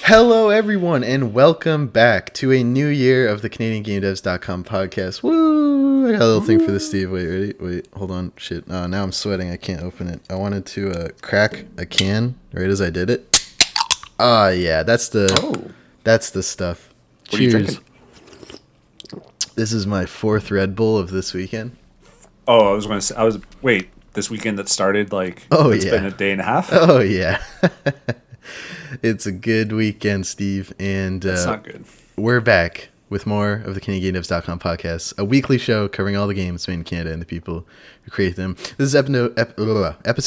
Hello, everyone, and welcome back to a new year of the CanadianGameDevs.com podcast. Woo! I got a little thing for this, Steve. Wait, ready? Wait, hold on. Shit. Now I'm sweating. I can't open it. I wanted to crack a can right as I did it. Yeah, that's the stuff. What are you Cheers. drinking? This is my fourth Red Bull of this weekend. Oh, I was going to say, wait, this weekend that started, it's been a day and a half? Oh, yeah. It's a good weekend, Steve, and That's not good. We're back with more of the CanadianGameDevs.com podcast, a weekly show covering all the games made in Canada and the people who create them. This is episode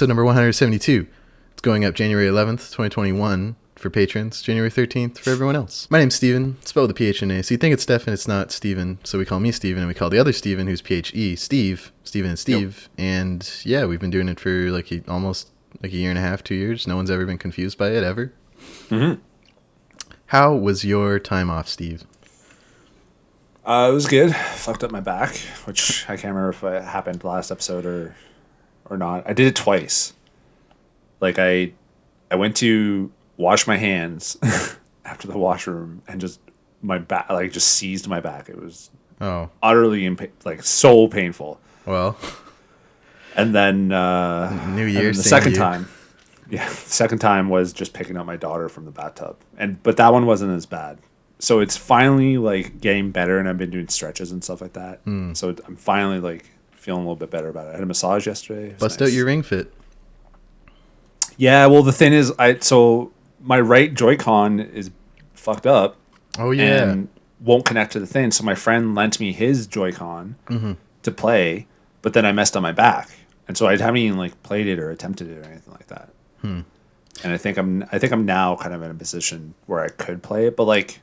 number 172. It's going up January 11th, 2021 for patrons, January 13th for everyone else. My name's Steven, spelled with a PH&A, so you think it's Stefan, it's not Steven, so we call me Steven, and we call the other Steven, who's PHE, Steven and Steve, yep. And yeah, we've been doing it for almost a year and a half, 2 years. No one's ever been confused by it, ever. Mm-hmm. How was your time off, Steve? It was good. Fucked up my back, which I can't remember if it happened last episode or not. I did it twice. I went to wash my hands after the washroom and just my back, just seized my back. It was utterly so painful. Well, and then New Year, the second time. Yeah, the second time was just picking up my daughter from the bathtub. But that one wasn't as bad. So it's finally getting better, and I've been doing stretches and stuff like that. So I'm finally feeling a little bit better about it. I had a massage yesterday. Bust out your Ring Fit. Yeah, well the thing is so my right Joy-Con is fucked up. Oh yeah. And won't connect to the thing. So my friend lent me his Joy-Con to play, but then I messed up my back. And so I haven't even played it or attempted it or anything like that. And I think I'm now kind of in a position where I could play it, but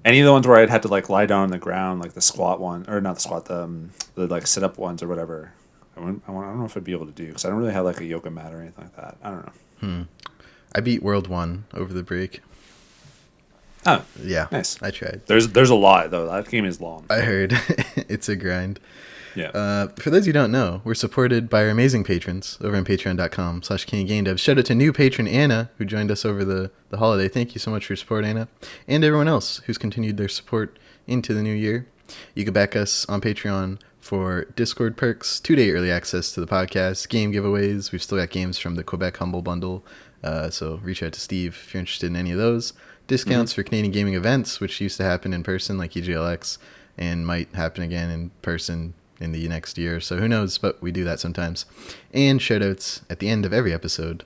any of the ones where I'd had to lie down on the ground, the squat one, or not the squat, the sit up ones or whatever. I don't know if I'd be able to do because I don't really have a yoga mat or anything like that. I don't know. I beat World 1 over the break. Oh, yeah, nice. I tried. There's a lot though. That game is long. I heard it's a grind. Yeah. For those who don't know, we're supported by our amazing patrons over on patreon.com/CanadianGameDevs. Shout out to new patron Anna, who joined us over the holiday. Thank you so much for your support, Anna. And everyone else who's continued their support into the new year. You can back us on Patreon for Discord perks, 2-day early access to the podcast, game giveaways. We've still got games from the Quebec Humble Bundle, so reach out to Steve if you're interested in any of those. Discounts for Canadian gaming events, which used to happen in person, like EGLX, and might happen again in person in the next year, so who knows, but we do that sometimes. And shoutouts at the end of every episode,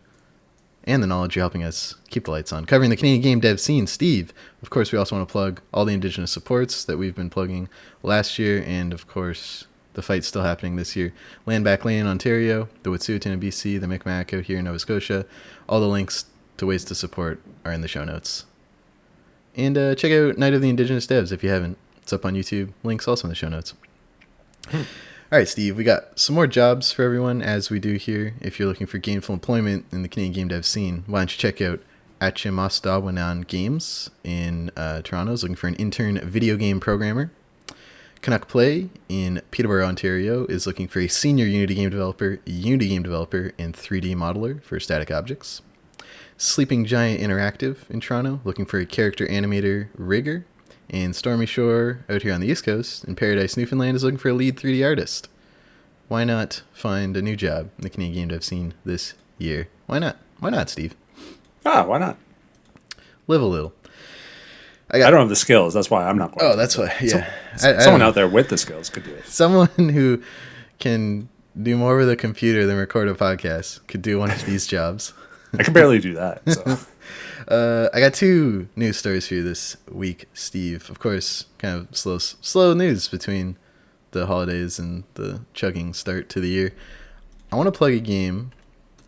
and the knowledge you're helping us keep the lights on. Covering the Canadian game dev scene, Steve. Of course, we also want to plug all the Indigenous supports that we've been plugging last year, and of course, the fight's still happening this year. Land Back Lane in Ontario, the Wet'suwet'en in BC, the Micmac out here in Nova Scotia. All the links to ways to support are in the show notes. And check out Night of the Indigenous Devs if you haven't. It's up on YouTube. Links also in the show notes. All right, Steve, we got some more jobs for everyone, as we do here. If you're looking for gainful employment in the Canadian game dev scene, why don't you check out Achimastawanan Games in Toronto, is looking for an intern video game programmer. Canuck Play in Peterborough, Ontario, is looking for a senior Unity game developer, and 3D modeler for static objects. Sleeping Giant Interactive in Toronto, looking for a character animator rigger. And Stormy Shore, out here on the East Coast, in Paradise, Newfoundland, is looking for a lead 3D artist. Why not find a new job in the Canadian game dev scene this year? Why not? Why not, Steve? Why not? Live a little. I don't have the skills. That's why I'm not going. Oh, that's why. Yeah. Someone out there with the skills could do it. Someone who can do more with a computer than record a podcast could do one of these jobs. I can barely do that, so... I got 2 news stories for you this week, Steve. Of course, kind of slow news between the holidays and the chugging start to the year. I want to plug a game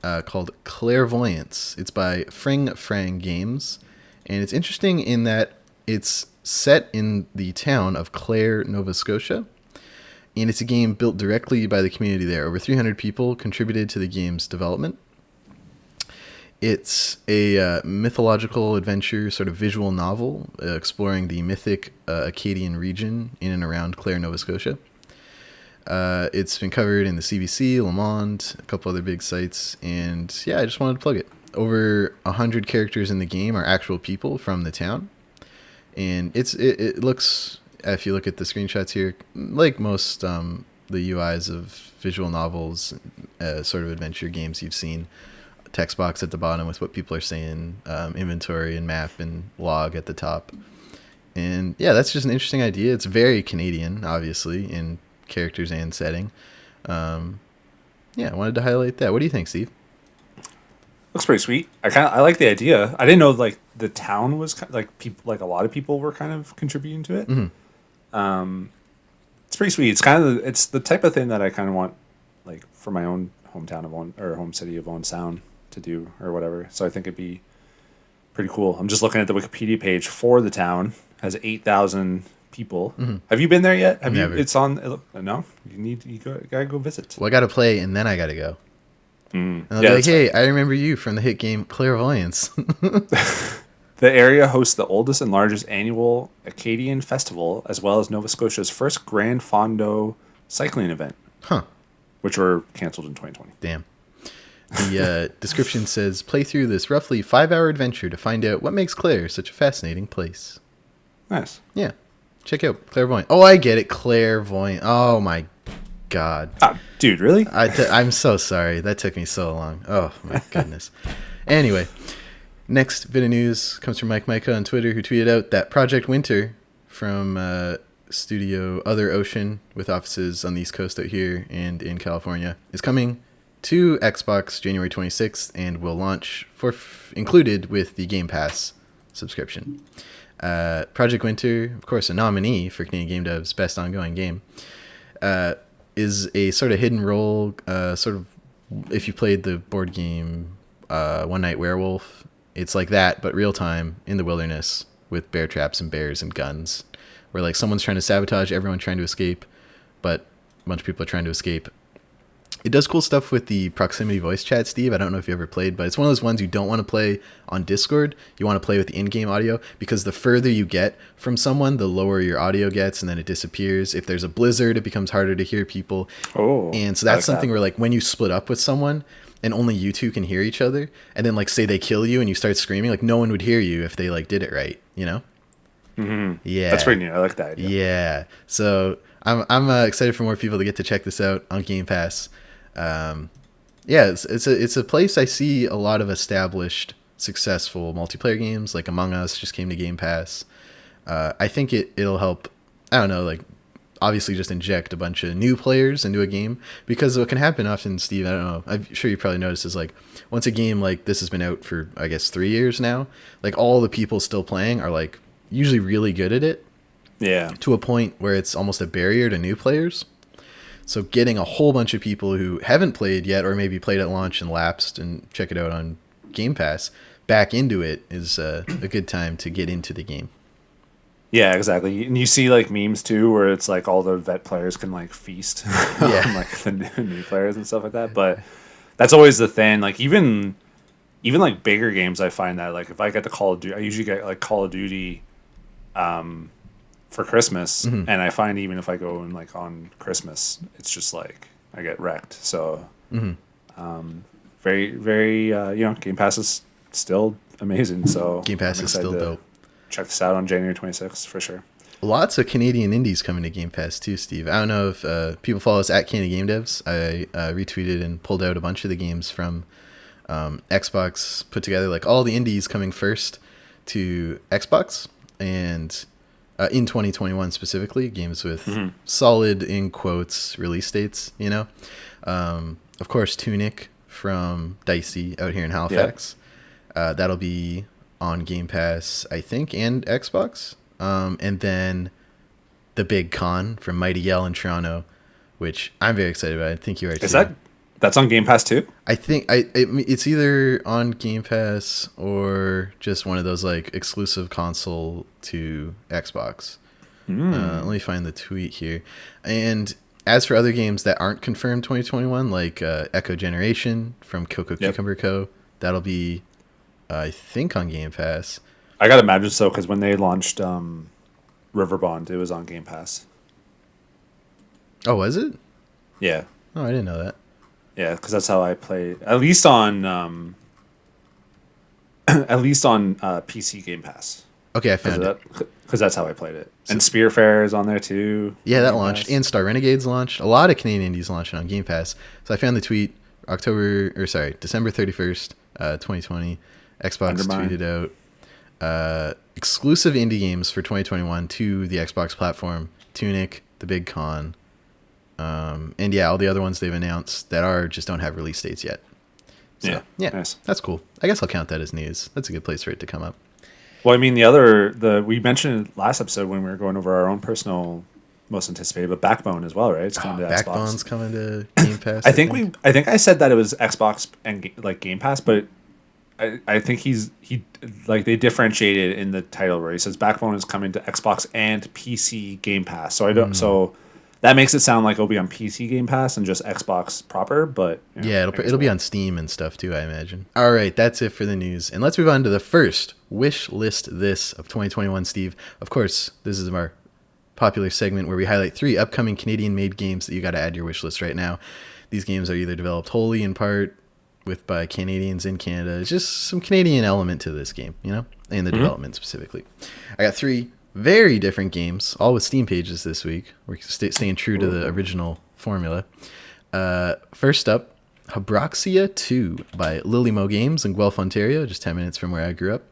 called Clairvoyance. It's by Frang Games, and it's interesting in that it's set in the town of Clare, Nova Scotia, and it's a game built directly by the community there. Over 300 people contributed to the game's development. It's a mythological adventure, sort of visual novel, exploring the mythic Acadian region in and around Clare, Nova Scotia. It's been covered in the CBC, Le Monde, a couple other big sites, and yeah, I just wanted to plug it. over 100 characters in the game are actual people from the town, and it looks, if you look at the screenshots here, like most the UIs of visual novels, sort of adventure games you've seen. Text box at the bottom with what people are saying, inventory and map and log at the top. And yeah, that's just an interesting idea. It's very Canadian, obviously, in characters and setting. Yeah, I wanted to highlight that. What do you think, Steve? Looks pretty sweet. I like the idea. I didn't know like the town was like people, like a lot of people were kind of contributing to it. Mm-hmm. It's pretty sweet. It's the type of thing that I kind of want, like for my own hometown of Owen, or home city of Owen Sound to do or whatever. So I think it'd be pretty cool. I'm just looking at the Wikipedia page for the town. Has 8,000 people. Mm-hmm. Have you been there yet? Never. It's on. No, gotta go visit. Well, I gotta play and then I gotta go. And they'll be like, hey, I remember you from the hit game Clairvoyance. The area hosts the oldest and largest annual Acadian festival, as well as Nova Scotia's first Grand Fondo cycling event. Huh. Which were canceled in 2020. Damn. The description says, play through this roughly 5-hour adventure to find out what makes Claire such a fascinating place. Nice. Yeah. Check out Clairvoyant. Oh, I get it. Clairvoyant. Oh, my God. Dude, really? I'm so sorry. That took me so long. Oh, my goodness. Anyway, next bit of news comes from Mike Micah on Twitter, who tweeted out that Project Winter from Studio Other Ocean, with offices on the East Coast out here and in California, is coming to Xbox January 26th and will launch included with the Game Pass subscription. Project Winter, of course, a nominee for Canadian Game Dev's Best Ongoing Game, is a sort of hidden role, sort of, if you played the board game One Night Werewolf, it's like that, but real time in the wilderness with bear traps and bears and guns, where like someone's trying to sabotage everyone trying to escape, but a bunch of people are trying to escape. It does cool stuff with the proximity voice chat, Steve. I don't know if you ever played, but it's one of those ones you don't want to play on Discord. You want to play with the in-game audio, because the further you get from someone, the lower your audio gets, and then it disappears. If there's a blizzard, it becomes harder to hear people. Oh, and so that's something where like when you split up with someone and only you two can hear each other, and then like say they kill you and you start screaming, like no one would hear you if they like did it right, you know? Mm-hmm. Yeah. That's pretty neat. I like that idea. Yeah. So I'm excited for more people to get to check this out on Game Pass. Yeah, it's a place I see a lot of established, successful multiplayer games. Like Among Us just came to Game Pass. I think it'll help. I don't know, like obviously just inject a bunch of new players into a game, because what can happen often, Steve, I don't know, I'm sure you probably noticed, is like once a game like this has been out for I guess 3 years now, like all the people still playing are like usually really good at it. Yeah. To a point where it's almost a barrier to new players. So getting a whole bunch of people who haven't played yet, or maybe played at launch and lapsed and check it out on Game Pass, back into it is a good time to get into the game. Yeah, exactly. And you see like memes too, where it's like all the vet players can like feast on like the new players and stuff like that. But that's always the thing. Like even like bigger games, I find that like if I get the Call of Duty, I usually get like Call of Duty for Christmas, and I find even if I go in like on Christmas, it's just like I get wrecked. So very very Game Pass is still amazing. So Game Pass is still dope. Check this out on January 26th for sure. Lots of Canadian indies coming to Game Pass too, Steve. I don't know if people follow us at Canadian Game Devs. I retweeted and pulled out a bunch of the games from Xbox, put together like all the indies coming first to Xbox, and in 2021 specifically, games with solid, in quotes, release dates, you know. Of course, Tunic from Dicey out here in Halifax. Yep. That'll be on Game Pass, I think, and Xbox. And then The Big Con from Mighty Yell in Toronto, which I'm very excited about. I think you are too. That's on Game Pass too? I think it's either on Game Pass or just one of those like exclusive console to Xbox. Let me find the tweet here. And as for other games that aren't confirmed 2021, like Echo Generation from Coco Cucumber Co., that'll be, I think, on Game Pass. I gotta imagine so, because when they launched Riverbond, it was on Game Pass. Oh, was it? Yeah. Oh, I didn't know that. Yeah, because that's how I played. At least on at least on PC Game Pass. Okay, I found it. Because that's how I played it. And Spearfair is on there too. Yeah, that launched. And Star Renegades launched. A lot of Canadian indies launching on Game Pass. So I found the tweet December 31st, 2020. Xbox tweeted out exclusive indie games for 2021 to the Xbox platform. Tunic, The Big Con. And yeah, all the other ones they've announced that just don't have release dates yet. So, yeah, nice. That's cool. I guess I'll count that as news. That's a good place for it to come up. Well, I mean, we mentioned it last episode when we were going over our own personal most anticipated, but Backbone as well, right? It's coming to Backbone's Xbox. coming to Game Pass. I think I said that it was Xbox and like Game Pass, but I think they differentiated in the title where he says Backbone is coming to Xbox and PC Game Pass. So so that makes it sound like it'll be on PC Game Pass and just Xbox proper, but yeah, it'll be on Steam and stuff too, I imagine. All right, that's it for the news, and let's move on to the first wish list this of 2021. Steve, of course, this is our popular segment where we highlight 3 upcoming Canadian-made games that you got to add to your wish list right now. These games are either developed wholly in part by Canadians in Canada. It's just some Canadian element to this game, and the development specifically. I got 3 very different games, all with Steam pages this week. We're staying true to the original formula. First up, Habroxia 2 by Lilymo Games in Guelph, Ontario, just 10 minutes from where I grew up.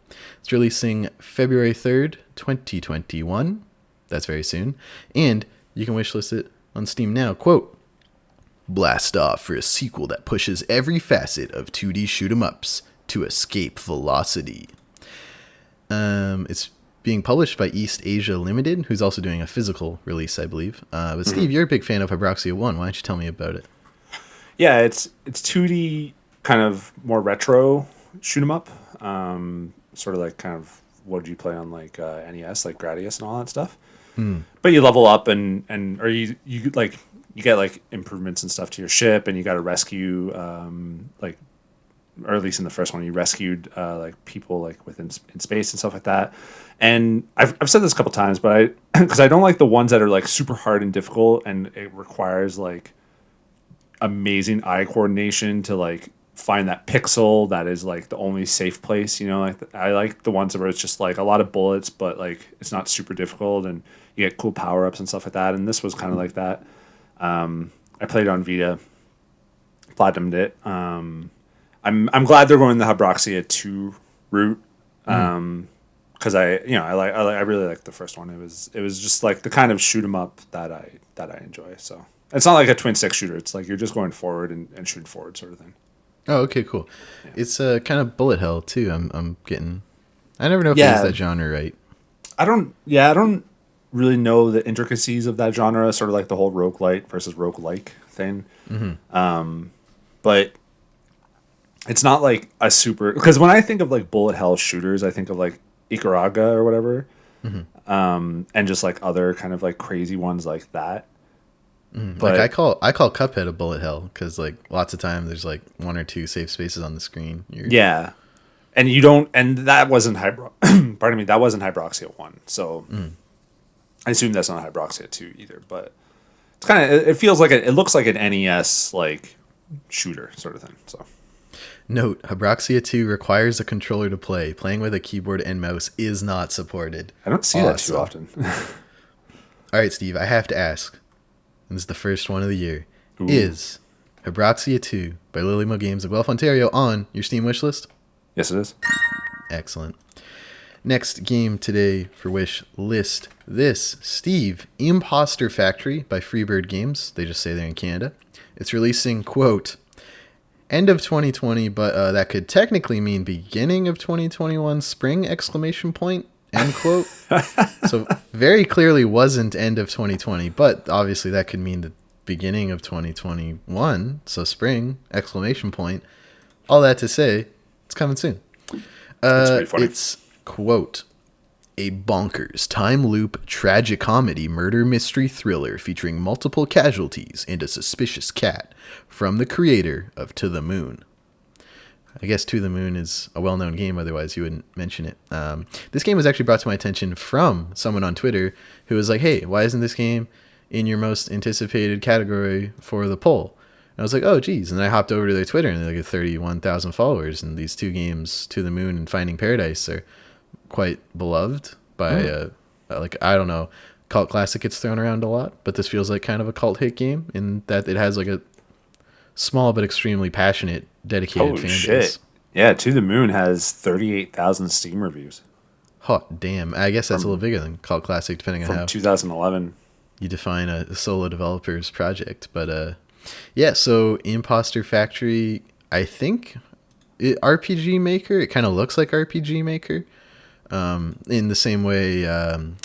It's releasing February 3rd, 2021. That's very soon. And you can wishlist it on Steam now. Quote, blast off for a sequel that pushes every facet of 2D shoot-'em-ups to escape velocity. It's being published by East Asia Limited, who's also doing a physical release, I believe. But Steve, you're a big fan of Habroxia 1. Why don't you tell me about it? Yeah, it's 2D, kind of more retro shoot 'em up. Sort of like kind of what did you play on like NES, like Gradius and all that stuff. But you level up or you get like improvements and stuff to your ship, and you got to rescue or at least in the first one, you rescued like people like in space and stuff like that. And I've said this a couple times, but because I don't like the ones that are like super hard and difficult, and it requires like amazing eye coordination to like find that pixel that is like the only safe place. Like I like the ones where it's just like a lot of bullets, but like it's not super difficult, and you get cool power ups and stuff like that. And this was kind of like that. I played it on Vita, platinumed it. I'm glad they're going the Habroxia 2 route, because I really liked the first one. It was just like the kind of shoot 'em up that I enjoy. So it's not like a twin stick shooter. It's like you're just going forward and shooting forward sort of thing. Oh, okay, cool. Yeah. It's kind of bullet hell too. I'm getting. I never know if it's that genre right. I don't really know the intricacies of that genre. Sort of like the whole roguelite versus roguelike thing. But it's not like a super, because when I think of like bullet hell shooters, I think of like Icaraga or whatever, and just like other kind of like crazy ones like that. But like I call Cuphead a bullet hell because like lots of time there's like 1 or 2 safe spaces on the screen. And you don't, and that wasn't pardon me, that wasn't Habroxia 1. So I assume that's not Habroxia 2 either. But it's kind of, it feels like it looks like an NES like shooter sort of thing. So. Note, Habroxia 2 requires a controller to play. Playing with a keyboard and mouse is not supported. I don't see that too often. All right, Steve, I have to ask. And this is the first one of the year. Ooh. Is Habroxia 2 by Lilymo Games of Guelph, Ontario on your Steam wishlist? Yes, it is. Excellent. Next game today for wish list this. Steve, Imposter Factory by Freebird Games. They just say they're in Canada. It's releasing, quote, end of 2020, but that could technically mean beginning of 2021, spring, exclamation point, end quote. So very clearly wasn't end of 2020, but obviously that could mean the beginning of 2021, so spring, exclamation point. All that to say, it's coming soon. That's pretty funny. It's, quote, a bonkers time loop tragicomedy murder mystery thriller featuring multiple casualties and a suspicious cat from the creator of To the Moon. I guess To the Moon is a well-known game, otherwise you wouldn't mention it. This game was actually brought to my attention from someone on Twitter who was like, hey, why isn't this game in your most anticipated category for the poll? I was like, oh, geez. And I hopped over to their Twitter, and they got 31,000 followers. And these two games, To the Moon and Finding Paradise, are quite beloved by, like, I don't know, cult classic gets thrown around a lot, but this feels like kind of a cult hit game in that it has like a small but extremely passionate, dedicated fan base. Yeah, To the Moon has 38,000 Steam reviews. Hot damn. I guess that's a little bigger than cult classic, depending on how 2011 you define a solo developer's project. But yeah, so Imposter Factory, I think RPG Maker, it kind of looks like RPG Maker. In the same way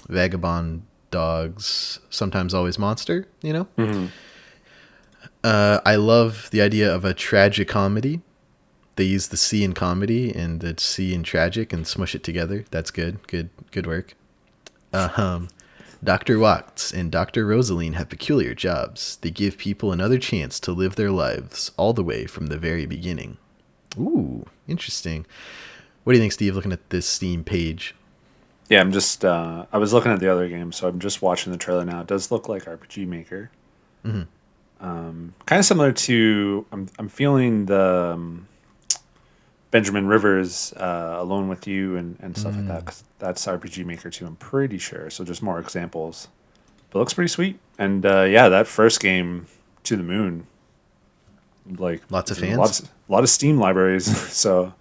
Vagabond Dogs, Sometimes Always Monster, you know? Mm-hmm. I love the idea of a tragicomedy. They use the C in comedy and the C in tragic and smush it together. That's good. Good work. Dr. Watts and Dr. Rosaline have peculiar jobs. They give people another chance to live their lives all the way from the very beginning. Ooh, interesting. What do you think, Steve, looking at this Steam page? Yeah, I'm just, I was looking at the other game, so I'm just watching the trailer now. It does look like RPG Maker. Mm-hmm. Kind of similar to, I'm feeling the Benjamin Rivers, Alone with You and stuff like that. 'Cause that's RPG Maker too, I'm pretty sure. So just more examples. But it looks pretty sweet. And yeah, that first game, To the Moon, like lots of fans, a lot of Steam libraries. So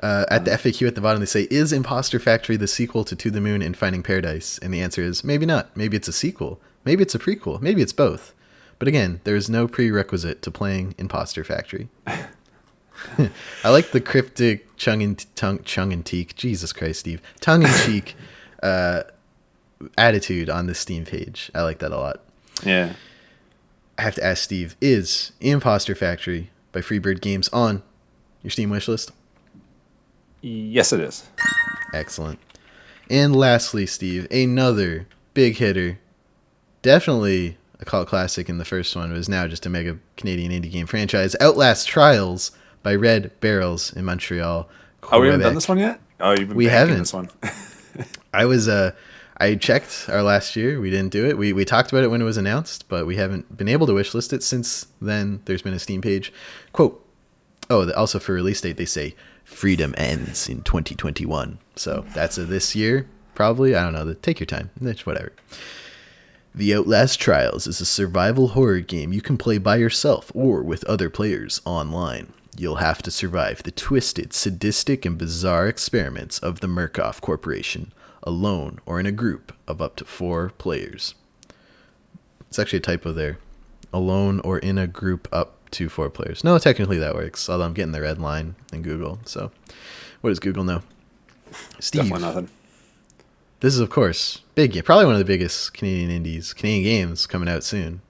at the FAQ at the bottom, they say, is Imposter Factory the sequel to the Moon and Finding Paradise? And the answer is maybe not. Maybe it's a sequel. Maybe it's a prequel. Maybe it's both. But again, there is no prerequisite to playing Imposter Factory. I like the cryptic tongue-in-cheek, Jesus Christ, Steve, tongue-in-cheek attitude on the Steam page. I like that a lot. Yeah. I have to ask Steve, is Imposter Factory by Freebird Games on your Steam wishlist? Yes, it is. Excellent. And lastly, Steve, another big hitter. Definitely a cult classic in the first one, but is now just a mega Canadian indie game franchise. Outlast Trials by Red Barrels in Montreal. Oh, we haven't done this one yet? Oh, you've been banking this one. I checked our last year. We didn't do it. We talked about it when it was announced, but we haven't been able to wishlist it since then. There's been a Steam page. Quote, also for release date, they say, freedom ends in 2021. So that's this year, probably. I don't know. Take your time. It's whatever. The Outlast Trials is a survival horror game you can play by yourself or with other players online. You'll have to survive the twisted, sadistic, and bizarre experiments of the Murkoff Corporation, alone or in a group of up to 4 players. It's actually a typo there. Alone or in a group up to 4 players. No, technically that works, although I'm getting the red line in Google. So what does Google know? Steve. Definitely nothing. This is, of course, big game. Probably one of the biggest Canadian games coming out soon.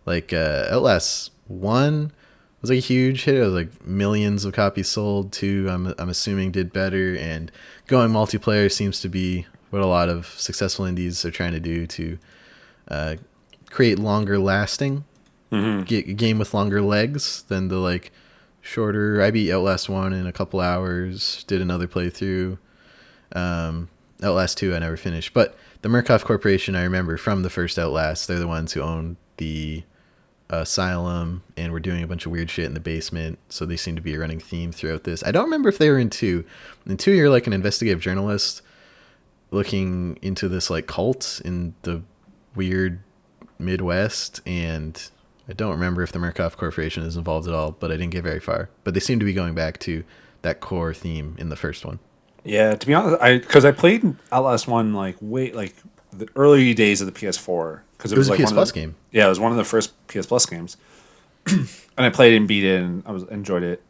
Like, Outlast 1 was like a huge hit. It was like millions of copies sold. 2, I'm assuming, did better. And going multiplayer seems to be what a lot of successful indies are trying to do to create longer lasting, a game with longer legs than the like shorter. I beat Outlast 1 in a couple hours, did another playthrough. Outlast 2 I never finished, but the Murkoff Corporation, I remember from the first Outlast, they're the ones who own the asylum and were doing a bunch of weird shit in the basement, so they seem to be a running theme throughout this. I don't remember if they were in 2. In 2, you're like an investigative journalist looking into this like cult in the weird Midwest, and I don't remember if the Murkoff Corporation is involved at all, but I didn't get very far. But they seem to be going back to that core theme in the first one. Yeah, to be honest, because I played Outlast 1 like the early days of the PS4, because it was like a PS Plus game. Yeah, it was one of the first PS Plus games, and I played it and beat it, and enjoyed it.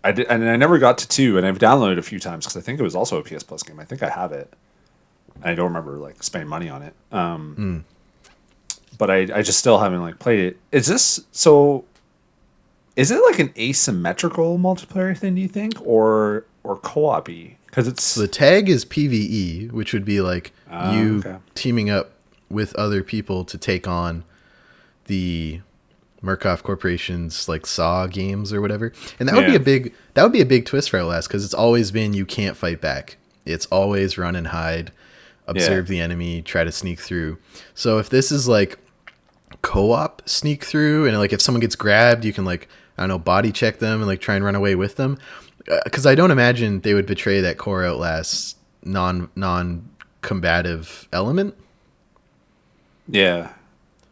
I did, and I never got to 2, and I've downloaded it a few times because I think it was also a PS Plus game. I think I have it. I don't remember like spending money on it. But I just still haven't like played it. Is it like an asymmetrical multiplayer thing, do you think, or co-op-y? Because so the tag is PvE, which would be like teaming up with other people to take on the Murkoff Corporation's like Saw games or whatever. And that would be a big twist for Outlast, because it's always been you can't fight back. It's always run and hide, observe the enemy, try to sneak through. So if this is like co-op sneak through, and like if someone gets grabbed, you can like, I don't know, body check them and like try and run away with them. Because I don't imagine they would betray that core Outlast non-combative element. Yeah.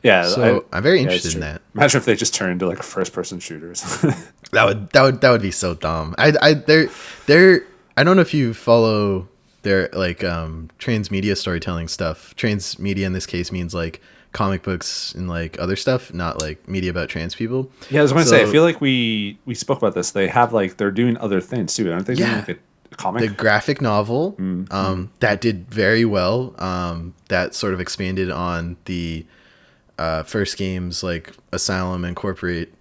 Yeah. So I'm very interested in that. Imagine if they just turned into like first-person shooters. That would be so dumb. They're I don't know if you follow their like transmedia storytelling stuff. Transmedia in this case means like comic books and like other stuff, not like media about trans people. Yeah, I was going to say, I feel like we spoke about this. They have like, they're doing other things too, aren't they? Doing like a comic? The graphic novel that did very well. That sort of expanded on the first games like Asylum and Corporate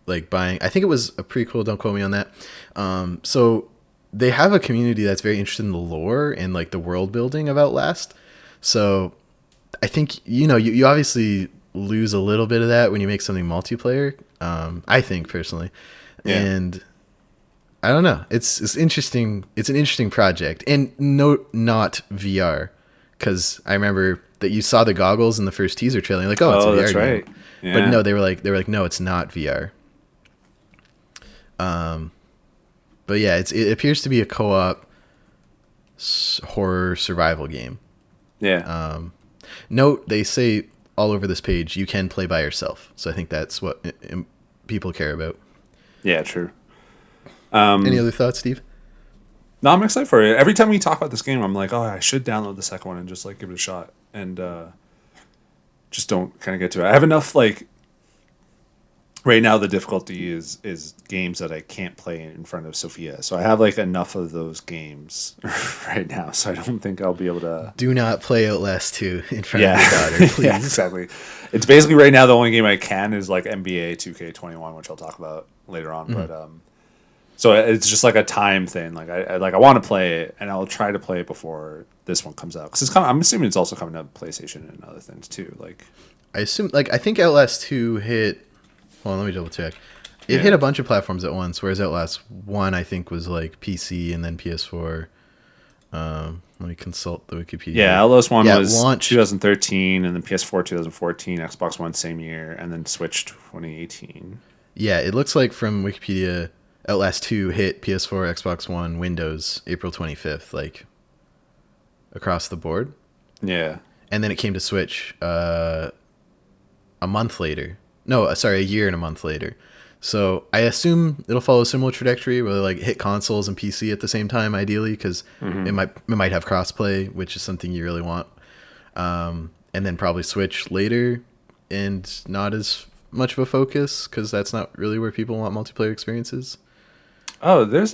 like buying. I think it was a prequel, don't quote me on that. So they have a community that's very interested in the lore and like the world building of Outlast. So I think, you obviously lose a little bit of that when you make something multiplayer. I think personally, and I don't know. It's interesting. It's an interesting project, and not VR, because I remember that you saw the goggles in the first teaser trailer. You're like, oh, it's a VR that's game. right. Yeah. But no, they were like, no, it's not VR. But yeah, it appears to be a co-op horror survival game. Yeah. Note, they say all over this page you can play by yourself, so I think that's what people care about. Yeah, true. Any other thoughts, Steve? No, I'm excited for it. Every time we talk about this game, I'm like, oh, I should download the second one and just like give it a shot, and just don't kind of get to it. I have enough like. Right now, the difficulty is games that I can't play in front of Sophia. So I have like enough of those games right now. So I don't think I'll be able to. Do not play Outlast 2 in front of your daughter, please. Yeah, exactly. It's basically right now the only game I can is like NBA 2K21, which I'll talk about later on. But so it's just like a time thing. Like I want to play it, and I'll try to play it before this one comes out. Because I'm assuming it's also coming to PlayStation and other things too. Like I think Outlast 2 hit. Well, let me double check. It hit a bunch of platforms at once, whereas Outlast 1, I think, was like PC and then PS4. Let me consult the Wikipedia. Yeah, Outlast 1 was launch 2013, and then PS4 2014, Xbox One same year, and then Switch 2018. Yeah, it looks like from Wikipedia, Outlast 2 hit PS4, Xbox One, Windows, April 25th, like across the board. Yeah. And then it came to Switch a month later. No, sorry, a year and a month later. So I assume it'll follow a similar trajectory where they like hit consoles and PC at the same time, ideally, because it might have crossplay, which is something you really want. And then probably Switch later, and not as much of a focus, because that's not really where people want multiplayer experiences. Oh, there's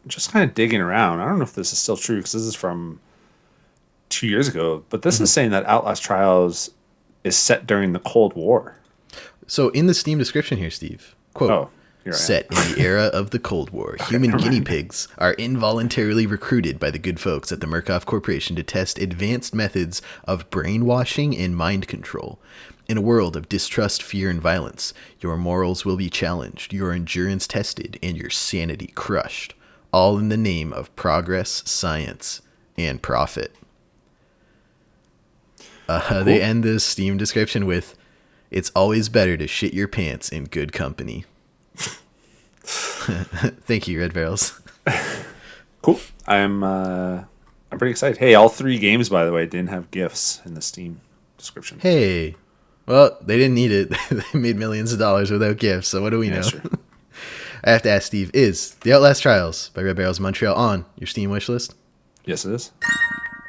just kind of digging around. I don't know if this is still true, because this is from 2 years ago, but this is saying that Outlast Trials is set during the Cold War. So in the Steam description here, Steve, quote, set in the era of the Cold War, human guinea pigs are involuntarily recruited by the good folks at the Murkoff Corporation to test advanced methods of brainwashing and mind control. In a world of distrust, fear, and violence, your morals will be challenged, your endurance tested, and your sanity crushed, all in the name of progress, science, and profit. Cool. They end this Steam description with, "It's always better to shit your pants in good company." Thank you, Red Barrels. Cool. I'm pretty excited. Hey, all three games, by the way, didn't have GIFs in the Steam description. Hey, well, they didn't need it. They made millions of dollars without GIFs, so what do we know? Sure. I have to ask Steve, is The Outlast Trials by Red Barrels Montreal on your Steam wishlist? Yes, it is.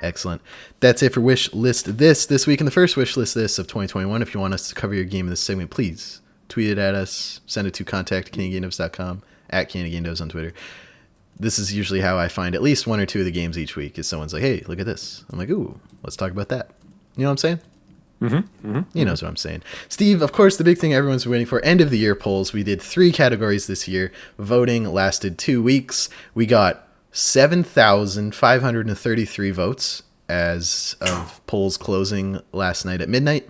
Excellent. That's it for Wishlist This week. In the first Wishlist This of 2021, if you want us to cover your game in this segment, please tweet it at us. Send it to contact@canadiangamedev.com, @canadiangamedev on Twitter. This is usually how I find at least one or two of the games each week, is someone's like, hey, look at this. I'm like, ooh, let's talk about that. You know what I'm saying? You know what I'm saying. Steve, of course, the big thing everyone's been waiting for, end of the year polls. We did 3 categories this year. Voting lasted 2 weeks. We got 7,533 votes as of polls closing last night at midnight.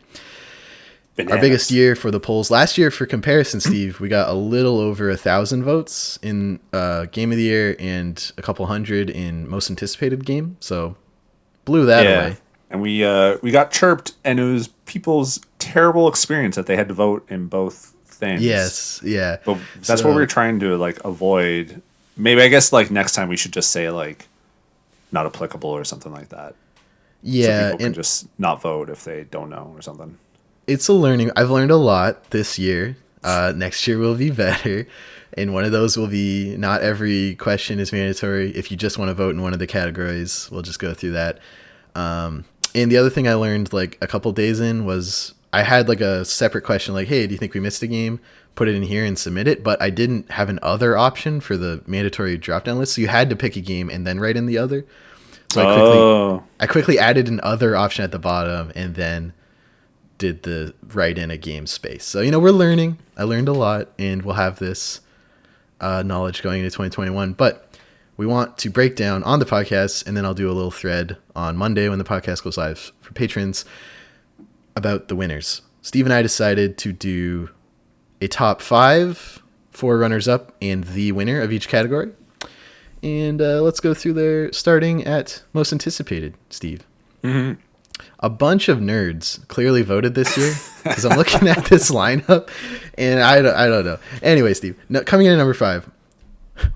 Bananas. Our biggest year for the polls. Last year, for comparison, Steve, we got a little over 1,000 votes in Game of the Year and a couple hundred in Most Anticipated Game. So blew that away. and we got chirped, and it was people's terrible experience that they had to vote in both things. Yes, yeah. But that's what we're trying to like avoid. Maybe I guess like next time we should just say like not applicable or something like that. Yeah, so people can just not vote if they don't know or something. It's a learning. I've learned a lot this year. Next year will be better. And one of those will be not every question is mandatory. If you just want to vote in one of the categories, we'll just go through that. And the other thing I learned like a couple days in was I had like a separate question like, hey, do you think we missed a game? Put it in here and submit it. But I didn't have an other option for the mandatory drop-down list. So you had to pick a game and then write in the other. So I quickly added an other option at the bottom and then did the write in a game space. So, we're learning. I learned a lot, and we'll have this knowledge going into 2021. But we want to break down on the podcast, and then I'll do a little thread on Monday when the podcast goes live for patrons about the winners. Steve and I decided to do a top 5, 4 runners-up, and the winner of each category. And let's go through there, starting at most anticipated, Steve. Mm-hmm. A bunch of nerds clearly voted this year because I'm looking at this lineup, and I don't know. Anyway, Steve, coming in at number 5,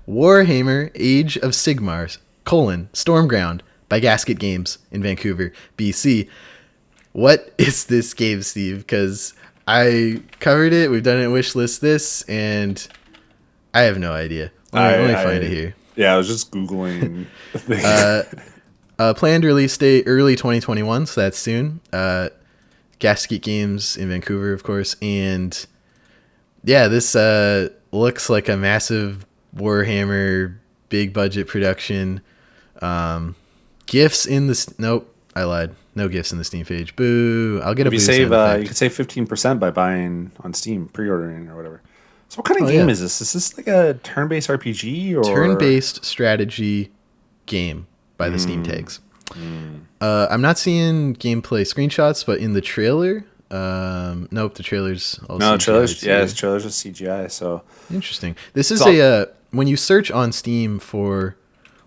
Warhammer Age of Sigmar, Stormground by Gasket Games in Vancouver, BC. What is this game, Steve? Because I covered it. We've done it in Wishlist This, and I have no idea. Let me find it here. Yeah, I was just Googling. Planned release date early 2021, so that's soon. Gasket Games in Vancouver, of course. And yeah, this looks like a massive Warhammer big budget production. Gifts in the... Nope, I lied. No gifts in the Steam page. Boo. I'll get a boo sound effect. You could save 15% by buying on Steam, pre-ordering or whatever. So what kind of game is this? Is this like a turn-based RPG or... Turn-based strategy game by the Steam tags. I'm not seeing gameplay screenshots, but in the trailer... nope, the trailer's all No, CGI. trailers are CGI, so... Interesting. This is when you search on Steam for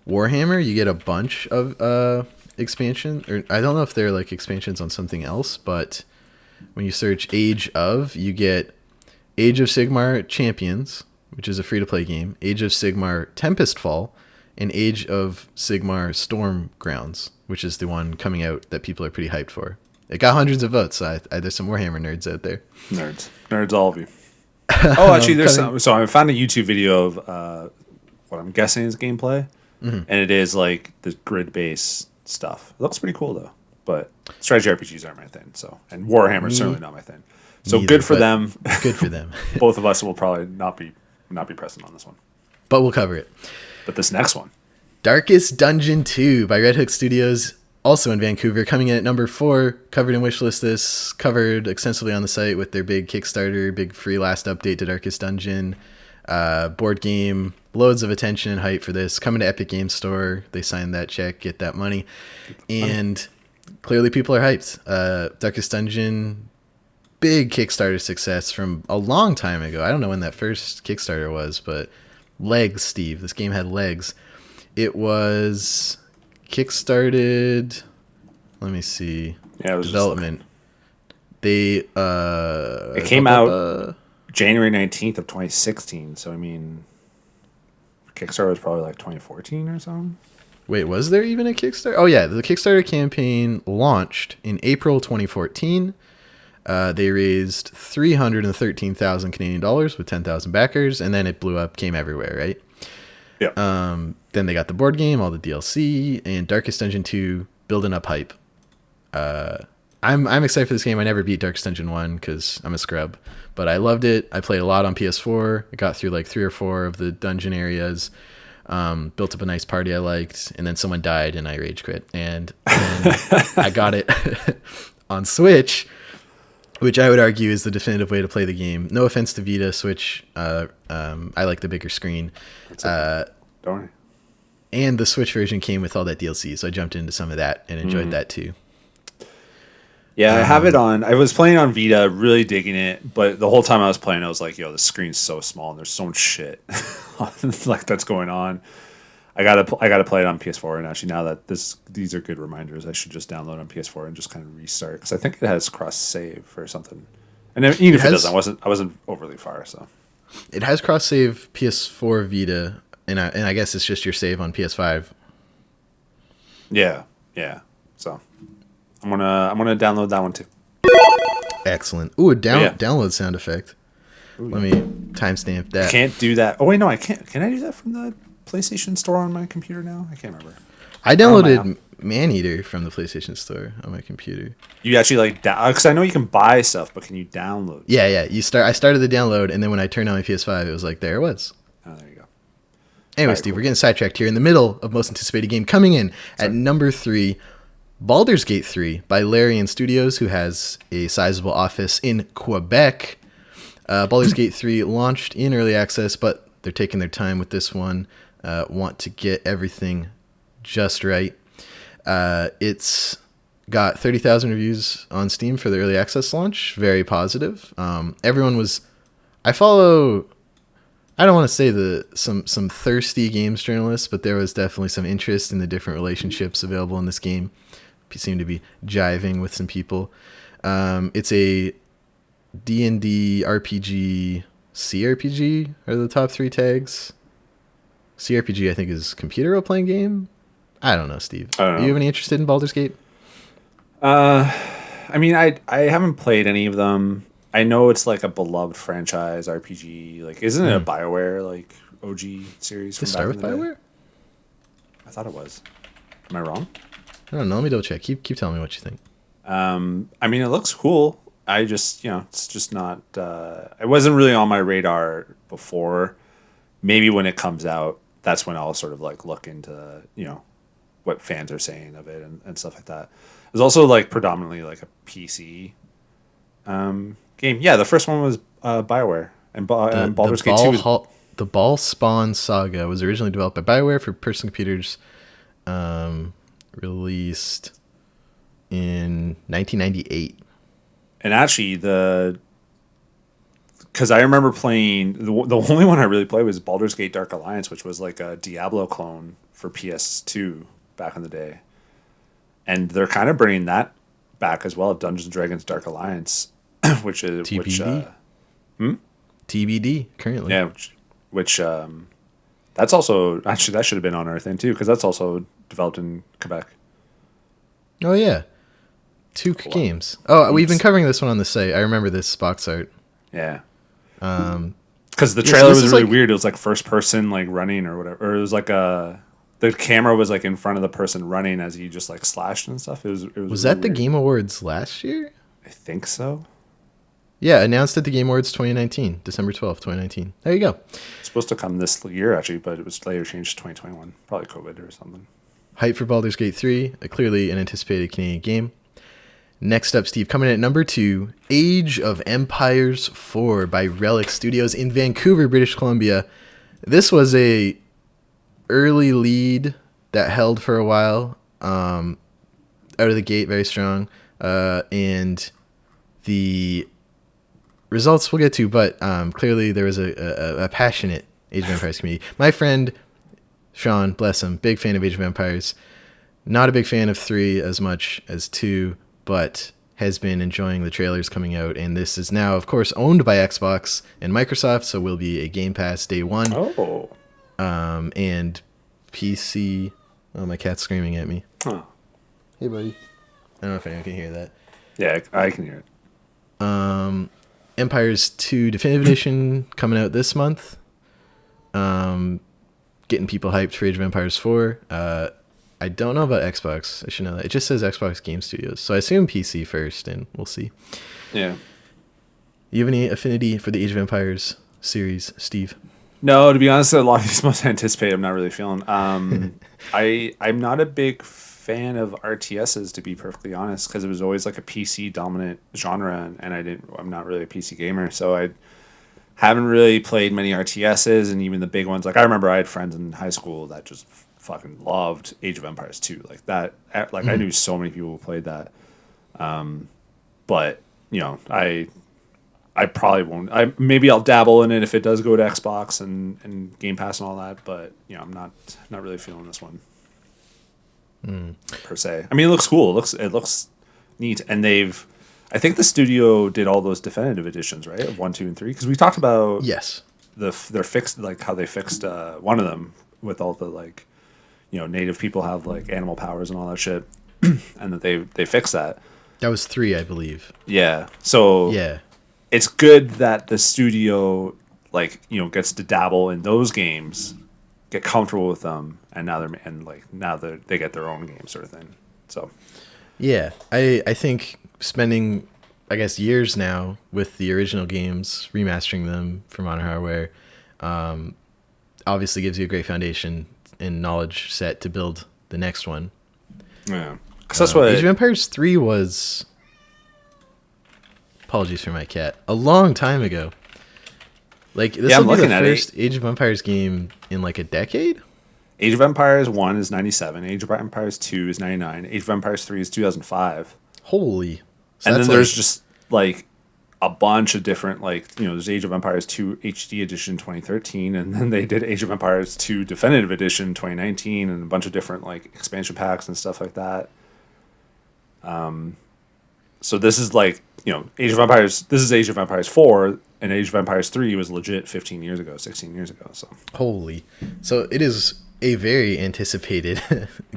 Warhammer, you get a bunch of expansion, or I don't know if they're like expansions on something else, but when you search Age of, you get Age of Sigmar Champions, which is a free-to-play game, Age of Sigmar Tempest Fall, and Age of Sigmar Stormgrounds, which is the one coming out that people are pretty hyped for. It got hundreds of votes, so there's some Warhammer nerds out there. Nerds, all of you. Oh, actually, there's some. So I found a YouTube video of what I'm guessing is gameplay, and it is like the grid-based stuff. It looks pretty cool though, but strategy RPGs aren't my thing. So, and Warhammer is certainly not my thing. So neither, good for them. Good for them. Both of us will probably not be present on this one, but we'll cover it. But this next one, Darkest Dungeon 2 by Red Hook Studios, also in Vancouver, coming in at number 4, covered in Wishlist This, covered extensively on the site with their big Kickstarter, big free last update to Darkest Dungeon, board game, loads of attention and hype for this, coming to Epic Games Store, they signed that check, get that money, and clearly people are hyped. Darkest Dungeon, big Kickstarter success from a long time ago. I don't know when that first Kickstarter was, but legs, Steve. This game had legs. It was kickstarted. Let me see. Yeah, it was development. It came out January 19th of 2016. So I mean, Kickstarter was probably like 2014 or something. Wait, was there even a Kickstarter? Oh yeah, the Kickstarter campaign launched in April 2014. They raised 313,000 Canadian dollars with 10,000 backers, and then it blew up, came everywhere, right? Yeah. Then they got the board game, all the DLC, and Darkest Dungeon 2 building up hype. I'm excited for this game. I never beat Darkest Dungeon 1 because I'm a scrub, but I loved it. I played a lot on PS4. I got through like 3 or 4 of the dungeon areas. Built up a nice party I liked, and then someone died and I rage quit. And then I got it on Switch, which I would argue is the definitive way to play the game. No offense to Vita, Switch. I like the bigger screen. Don't worry. And the Switch version came with all that DLC, so I jumped into some of that and enjoyed that too. Yeah, I have it on. I was playing on Vita, really digging it, but the whole time I was playing, I was like, yo, the screen's so small and there's so much shit like that's going on. I gotta play it on PS4. And actually, now that these are good reminders, I should just download on PS4 and just kind of restart because I think it has cross save or something. And even if it doesn't, I wasn't overly far. So it has cross save PS4 Vita, and I guess it's just your save on PS5. Yeah. So I'm gonna download that one too. Excellent. Ooh, Yeah. download sound effect. Ooh, Let me timestamp that. Can't do that. Oh wait, no, I can't. Can I do that from the PlayStation Store on my computer now? I can't remember. I downloaded Maneater from the PlayStation Store on my computer. You actually because I know you can buy stuff, but can you download? Yeah. I started the download, and then when I turned on my PS5, it was like there it was. Oh, there you go. Anyway, Right, Steve, cool. we're getting sidetracked here in the middle of most anticipated game. Coming in at number 3, Baldur's Gate 3 by Larian Studios, who has a sizable office in Quebec. Baldur's Gate 3 launched in early access, but they're taking their time with this one. Want to get everything just right. It's got 30,000 reviews on Steam for the early access launch. Very positive. Everyone was... I follow... I don't want to say some thirsty games journalists, but there was definitely some interest in the different relationships available in this game. Seem to be jiving with some people. It's a D&D RPG, CRPG are the top 3 tags. CRPG, I think, is computer role-playing game. I don't know, Steve. I don't know. Are you have any interest in Baldur's Gate? I mean, I haven't played any of them. I know it's like a beloved franchise RPG. Like, isn't it a BioWare like OG series from Did it back start in with the day? BioWare? I thought it was. Am I wrong? I don't know. Let me double check. Keep telling me what you think. I mean, it looks cool. I just, it's just not. It wasn't really on my radar before. Maybe when it comes out, that's when I'll sort of like look into, what fans are saying of it and stuff like that. It was also like predominantly like a PC game. Yeah, the first one was BioWare, and Baldur's Gate 2 was... The Ball Spawn Saga was originally developed by BioWare for personal computers, released in 1998. And actually, because I remember playing, the only one I really played was Baldur's Gate Dark Alliance, which was like a Diablo clone for PS2 back in the day. And they're kind of bringing that back as well, Dungeons & Dragons Dark Alliance, which is... TBD? TBD, currently. Yeah, which that's also... Actually, that should have been on our thing, too, because that's also developed in Quebec. Oh, yeah. 2 games. Oh, we've been covering this one on the site. I remember this box art. Yeah. Because the trailer was really weird. It was like first person, like running or whatever. Or it was like the camera was like in front of the person running as he just like slashed and stuff. It was Was really that the weird. Game Awards last year? I think so. Yeah, announced at the Game Awards 2019, December 12th, 2019. There you go. It's supposed to come this year actually, but it was later changed to 2021. Probably COVID or something. Hype for Baldur's Gate 3, clearly an anticipated Canadian game. Next up, Steve, coming in at number 2, Age of Empires 4 by Relic Studios in Vancouver, British Columbia. This was a early lead that held for a while, out of the gate, very strong, and the results we'll get to, but clearly there was a passionate Age of Empires community. My friend Sean, bless him, big fan of Age of Empires, not a big fan of 3 as much as 2, but has been enjoying the trailers coming out, and this is now, of course, owned by Xbox and Microsoft, so will be a Game Pass day 1. Oh. And PC. Oh, my cat's screaming at me. Huh. Hey, buddy. I don't know if anyone can hear that. Yeah, I can hear it. Empires 2 Definitive Edition coming out this month. Getting people hyped for Age of Empires 4. I don't know about Xbox. I should know that. It just says Xbox Game Studios. So I assume PC first, and we'll see. Yeah. You have any affinity for the Age of Empires series, Steve? No, to be honest, a lot of these most anticipated I'm not really feeling. I'm not a big fan of RTSs, to be perfectly honest, because it was always like a PC dominant genre, and I'm not really a PC gamer, so I haven't really played many RTSs, and even the big ones. Like I remember I had friends in high school that just fucking loved Age of Empires 2. Like that, like I knew so many people who played that. But I probably won't. Maybe I'll dabble in it if it does go to Xbox and Game Pass and all that. But I'm not really feeling this one per se. I mean, it looks cool. It looks neat, and I think the studio did all those definitive editions, right? Of 1, 2, and 3, because we talked about Yes. their fixed, like how they fixed one of them with all the like, native people have like animal powers and all that shit, and that they fixed that. That was 3, I believe. Yeah. So Yeah. it's good that the studio gets to dabble in those games, get comfortable with them, and now they get their own game sort of thing. So Yeah, I think spending, I guess, years now with the original games, remastering them for modern hardware, obviously gives you a great foundation and knowledge set to build the next one. yeah, because that's what Age of Empires 3 was. Apologies for my cat. A long time ago. Like, this will be the first Age of Empires game in like a decade? Age of Empires 1 is 97, Age of Empires 2 is 99, Age of Empires 3 is 2005. Holy. So and then there's just like a bunch of different, there's Age of Empires 2 HD Edition 2013, and then they did Age of Empires 2 Definitive Edition 2019, and a bunch of different like expansion packs and stuff like that. So this is Age of Empires, this is Age of Empires 4, and Age of Empires 3 was legit 15 years ago, 16 years ago. So holy. So it is a very anticipated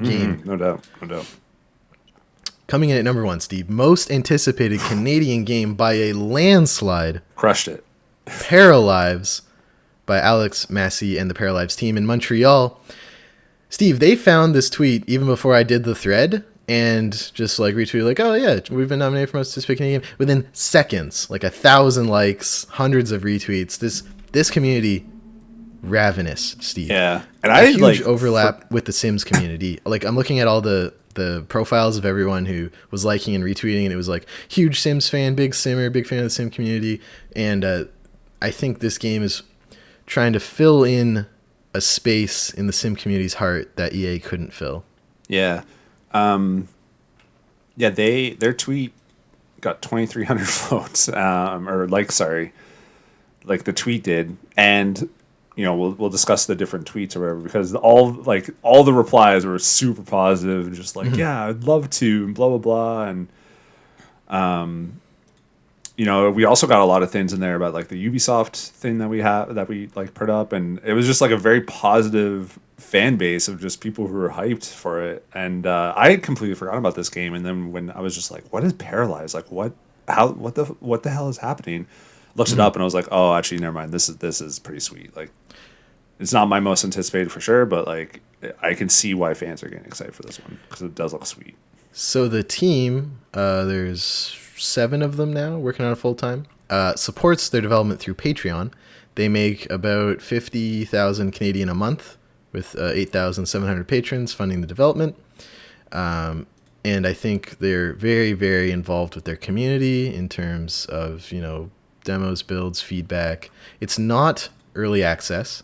game. No doubt. Coming in at number 1, Steve. Most anticipated Canadian game by a landslide. Crushed it. Paralives by Alex Massey and the Paralives team in Montreal. Steve, they found this tweet even before I did the thread and just retweeted oh yeah, we've been nominated for most anticipated Canadian game. Within seconds, 1,000 likes, hundreds of retweets. This community, ravenous, Steve. Yeah. And a huge overlap with the Sims community. I'm looking at all the profiles of everyone who was liking and retweeting, and it was huge Sims fan, big Simmer, big fan of the Sim community. And I think this game is trying to fill in a space in the Sim community's heart that EA couldn't fill. Yeah. Their tweet got 2,300 votes, the tweet did. And we'll discuss the different tweets or whatever, because all the replies were super positive and just yeah, I'd love to, and blah blah blah. And we also got a lot of things in there about the Ubisoft thing that we put up, and it was just a very positive fan base of just people who were hyped for it. And I had completely forgotten about this game, and then when I was just what is Paralyzed? What the hell is happening? Looked it up, and I was oh, actually, never mind. This is pretty sweet. It's not my most anticipated for sure, but I can see why fans are getting excited for this one, because it does look sweet. So the team, there's 7 of them now working on it full time, supports their development through Patreon. They make about 50,000 Canadian a month, with 8,700 patrons funding the development. And I think they're very, very involved with their community in terms of demos, builds, feedback. It's not early access,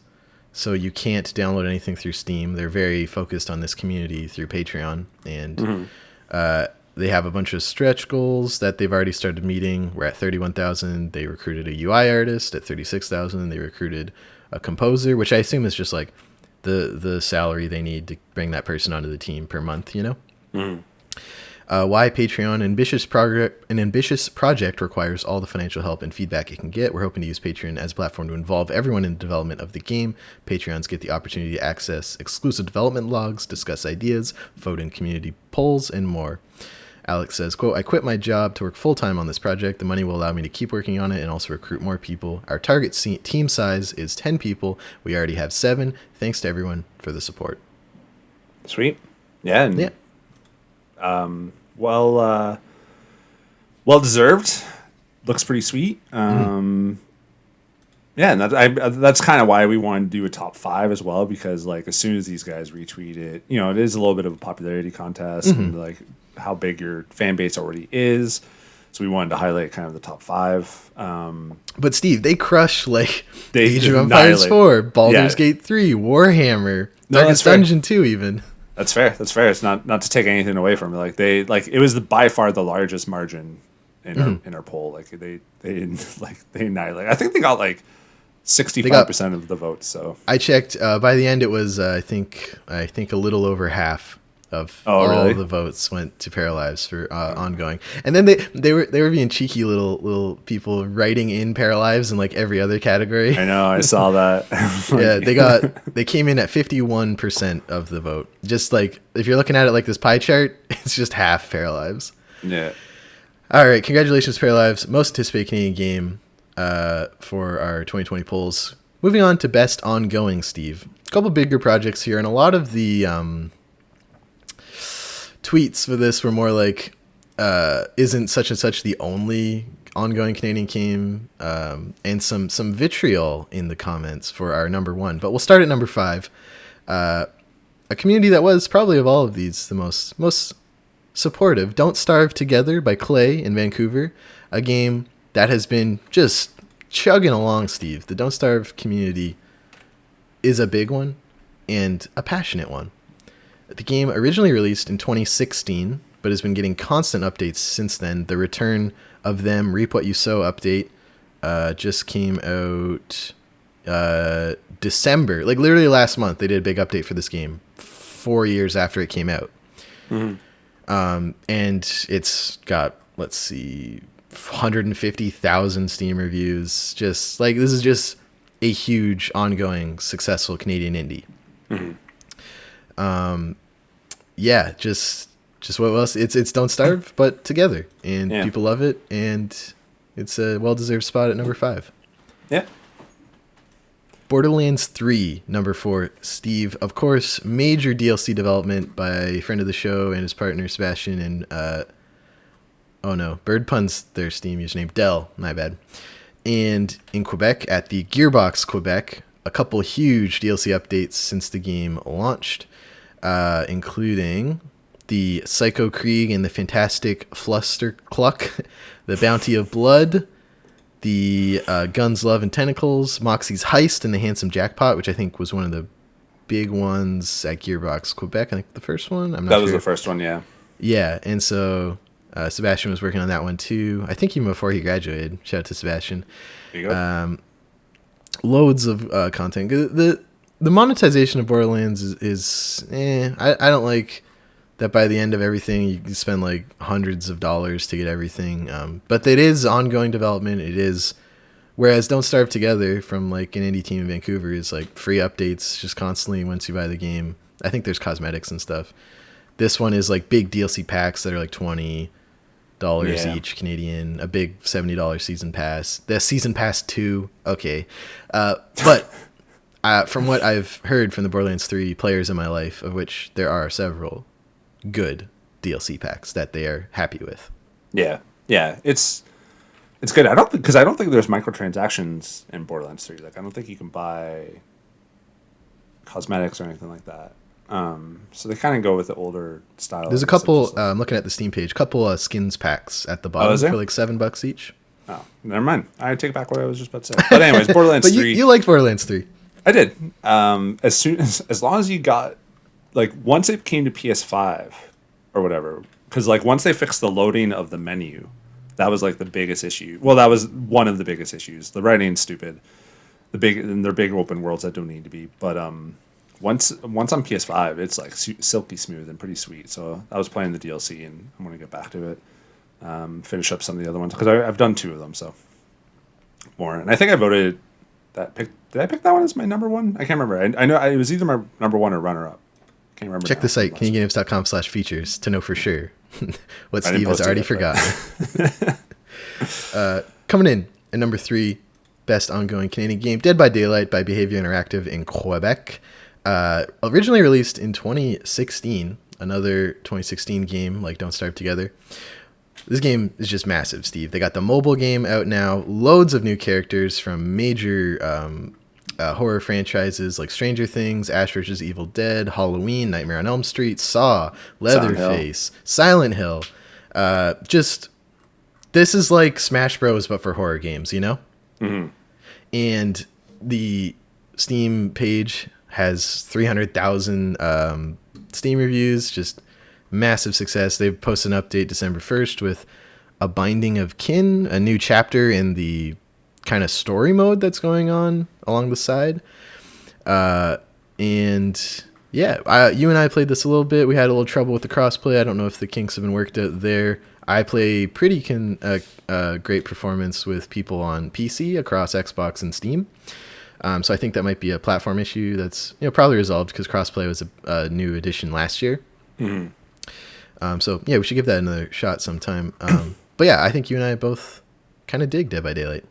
so you can't download anything through Steam. They're very focused on this community through Patreon, and they have a bunch of stretch goals that they've already started meeting. We're at 31,000. They recruited a UI artist. At 36,000, they recruited a composer, which I assume is just the salary they need to bring that person onto the team per month, Why Patreon? An ambitious project requires all the financial help and feedback it can get. We're hoping to use Patreon as a platform to involve everyone in the development of the game. Patreons get the opportunity to access exclusive development logs, discuss ideas, vote in community polls, and more. Alex says, quote, I quit my job to work full-time on this project. The money will allow me to keep working on it and also recruit more people. Our target team size is 10 people. We already have 7. Thanks to everyone for the support. Sweet. Yeah. And, yeah. Well deserved. Looks pretty sweet. Yeah, and that's kind of why we wanted to do a top 5 as well, because as soon as these guys retweet it, it is a little bit of a popularity contest, and how big your fan base already is. So we wanted to highlight kind of the top 5. But Steve, they crush Age of Empires 4, Baldur's Gate 3, Warhammer, Darkest Dungeon 2 even. That's fair. It's not to take anything away from it. It was by far the largest margin in our poll. Like they annihilate. I think they got like 65% of the votes. So I checked. By the end, it was I think a little over half of really? of the votes went to Paralives for ongoing. And then they were being cheeky little people writing in Paralives in like every other category. I know, I saw that. Yeah, they came in at 51% of the vote. Just like if you're looking at it like this pie chart, it's just half Paralives. Yeah. All right, congratulations, Paralives. Most anticipated Canadian game for our 2020 polls. Moving on to best ongoing, Steve. A couple bigger projects here, and a lot of the tweets for this were more like, isn't such and such the only ongoing Canadian game, and some vitriol in the comments for our number one. But we'll start at number 5. A community that was probably of all of these the most supportive. Don't Starve Together by Clay in Vancouver, a game that has been just chugging along, Steve. The Don't Starve community is a big one and a passionate one. The game originally released in 2016, but has been getting constant updates since then. The Return of Them Reap What You Sow update just came out December. Like literally last month, they did a big update for this game 4 years after it came out. Mm-hmm. And it's got, let's see, 150,000 Steam reviews. Just like, this is just a huge, ongoing, successful Canadian indie. Mm-hmm. Yeah, just what else? It's Don't Starve, but together, and people love it, and it's a well-deserved spot at number 5. Yeah. Borderlands 3, number 4, Steve. Of course, major DLC development by a friend of the show and his partner Sebastian and Bird Pun's their Steam username, Dell, my bad. And in Quebec, at the Gearbox Quebec, a couple huge DLC updates since the game launched, including the Psycho Krieg and the Fantastic Fluster Cluck, the Bounty of Blood, the Guns, Love, and Tentacles, Moxie's Heist, and the Handsome Jackpot, which I think was one of the big ones at Gearbox Quebec. I think the first one. I'm not sure. That was the first one, yeah. Yeah, and so Sebastian was working on that one too. I think even before he graduated. Shout out to Sebastian. There you go. Loads of content. The monetization of Borderlands is I don't like that by the end of everything you can spend like hundreds of dollars to get everything. But it is ongoing development. It is, whereas Don't Starve Together from like an indie team in Vancouver is like free updates just constantly once you buy the game. I think there's cosmetics and stuff. This one is like big DLC packs that are like $20 each Canadian, a big $70 season pass. The season pass 2, okay. But from what I've heard from the Borderlands 3 players in my life, of which there are several, good DLC packs that they are happy with. Yeah, it's good. I don't think there's microtransactions in Borderlands 3. Like I don't think you can buy cosmetics or anything like that. So they kind of go with the older style. There's a couple. I'm looking at the Steam page. Couple skins packs at the bottom for like $7 each. Oh, never mind. I take back what I was just about to say. But anyways, Borderlands 3. You liked Borderlands 3. I did. As long as you got, like, once it came to PS5 or whatever, because like once they fixed the loading of the menu, that was like the biggest issue. Well, that was one of the biggest issues. The writing's stupid. They're big open worlds that don't need to be. But once on PS5, it's like silky smooth and pretty sweet. So I was playing the DLC and I'm gonna get back to it. Finish up some of the other ones because I've done 2 of them. So more, and I think I voted that pick. Did I pick that one as my number 1? I can't remember. I know it was either my number 1 or runner up. Can't remember. Check the site CanadianGames.com/features to know for sure what Steve has already forgotten. Coming in at number 3, best ongoing Canadian game, Dead by Daylight by Behavior Interactive in Quebec. Originally released in 2016, another 2016 game like Don't Starve Together. This game is just massive, Steve. They got the mobile game out now, loads of new characters from major horror franchises like Stranger Things, Ash vs. Evil Dead, Halloween, Nightmare on Elm Street, Saw, Leatherface, Silent Hill. Just, this is like Smash Bros. But for horror games, you know? Mm-hmm. And the Steam page has 300,000 Steam reviews, just massive success. They've posted an update December 1st with A Binding of Kin, a new chapter in the kind of story mode that's going on along the side. And yeah, you and I played this a little bit. We had a little trouble with the crossplay. I don't know if the kinks have been worked out there. I play pretty great performance with people on PC across Xbox and Steam. So I think that might be a platform issue that's probably resolved because crossplay was a new addition last year. Mm-hmm. So yeah, we should give that another shot sometime. But yeah, I think you and I both kind of dig Dead by Daylight.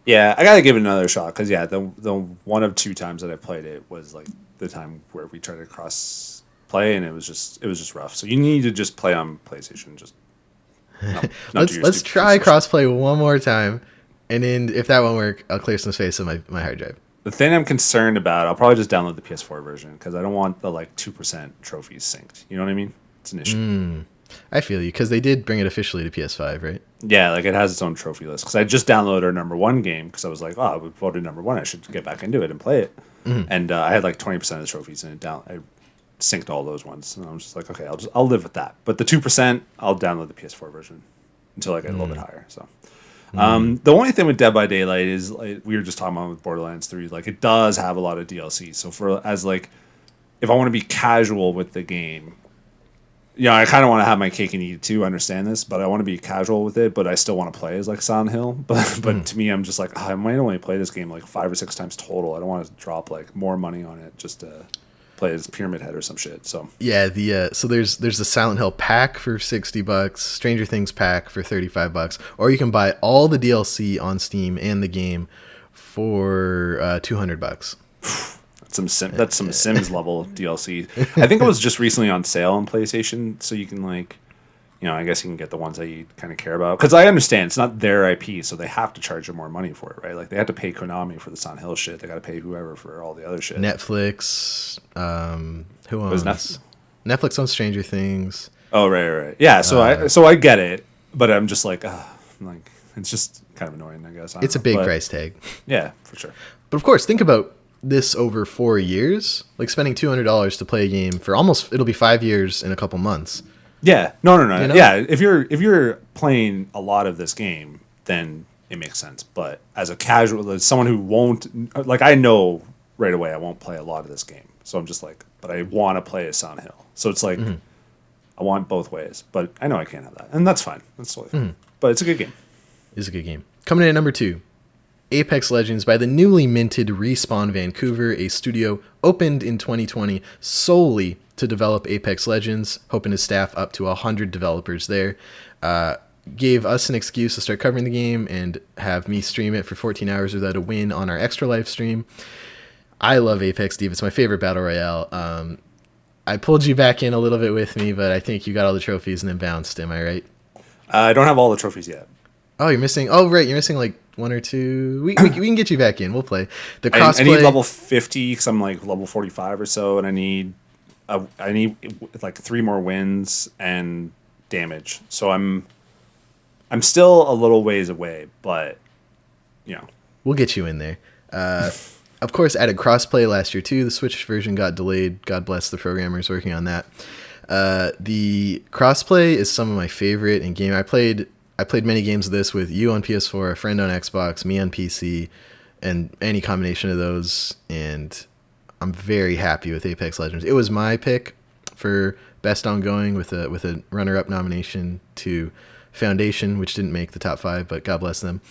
Yeah, I gotta give it another shot because the one of two times that I played it was like the time where we tried to cross play and it was just rough. So you need to just play on PlayStation. Just let's try crossplay one more time, and then if that won't work, I'll clear some space on my hard drive. The thing I'm concerned about, I'll probably just download the PS4 version because I don't want the 2% trophies synced. You know what I mean? It's an issue. I feel you because they did bring it officially to PS5, right? Yeah, it has its own trophy list. Because I just downloaded our number one game because I was like, we voted number one. I should get back into it and play it. Mm-hmm. And I had 20% of the trophies and I synced all those ones. And I was just like, okay, I'll live with that. But the 2%, I'll download the PS4 version until I get a little bit higher. So the only thing with Dead by Daylight is we were just talking about with Borderlands 3. It does have a lot of DLC. So if I want to be casual with the game. I kind of want to have my cake and eat it too. Understand this, but I want to be casual with it. But I still want to play as Silent Hill. But to me, I'm just I might only play this game 5 or 6 times total. I don't want to drop more money on it just to play as Pyramid Head or some shit. So yeah, so there's the Silent Hill pack for $60, Stranger Things pack for $35, or you can buy all the DLC on Steam and the game for $200. That's some Sims level DLC. I think it was just recently on sale on PlayStation, so you can I guess you can get the ones that you kind of care about. Because I understand it's not their IP, so they have to charge you more money for it, right? They have to pay Konami for the Silent Hill shit. They got to pay whoever for all the other shit. Netflix. Who owns? Netflix owns Stranger Things. Oh right. Yeah, so I get it, but I'm just it's just kind of annoying, I guess. It's a big price tag. Yeah, for sure. But of course, think about this over 4 years, spending $200 to play a game for it'll be 5 years in a couple months. Yeah, no. Yeah, if you're playing a lot of this game, then it makes sense. But as a casual, as someone who won't, I know right away I won't play a lot of this game. So I'm just but I want to play a Silent Hill. So it's I want both ways. But I know I can't have that, and that's fine. That's totally fine. Mm-hmm. But it's a good game. It's a good game. Coming in at number 2. Apex Legends by the newly minted Respawn Vancouver, a studio opened in 2020 solely to develop Apex Legends, hoping to staff up to 100 developers there. Gave us an excuse to start covering the game and have me stream it for 14 hours without a win on our Extra Life stream. I love Apex, Steve. It's my favorite battle royale. I pulled you back in a little bit with me, but I think you got all the trophies and then bounced. Am I right? I don't have all the trophies yet. Oh, you're missing. Oh, right. You're missing 1 or 2. We can get you back in. We'll play the crossplay. I need level 50 because I'm level 45 or so, and I need 3 more wins and damage. So I'm still a little ways away, but we'll get you in there. Of course, added crossplay last year too. The Switch version got delayed. God bless the programmers working on that. The crossplay is some of my favorite in game. I played many games of this with you on PS4, a friend on Xbox, me on PC, and any combination of those. And I'm very happy with Apex Legends. It was my pick for best ongoing with a runner-up nomination to Foundation, which didn't make the top 5, but God bless them.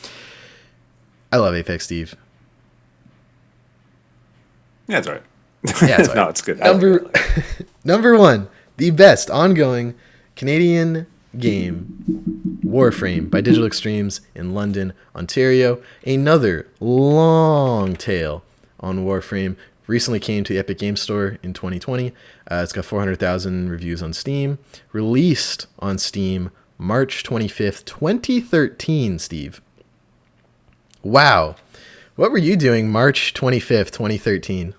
I love Apex, Steve. Yeah, it's all right. Yeah, it's all right. No, it's good. Number 1, the best ongoing Canadian game, Warframe by Digital Extremes in London, Ontario. Another long tail on Warframe. Recently came to the Epic Games Store in 2020. It's got 400,000 reviews on Steam. Released on Steam March 25th, 2013, Steve. Wow. What were you doing March 25th, 2013?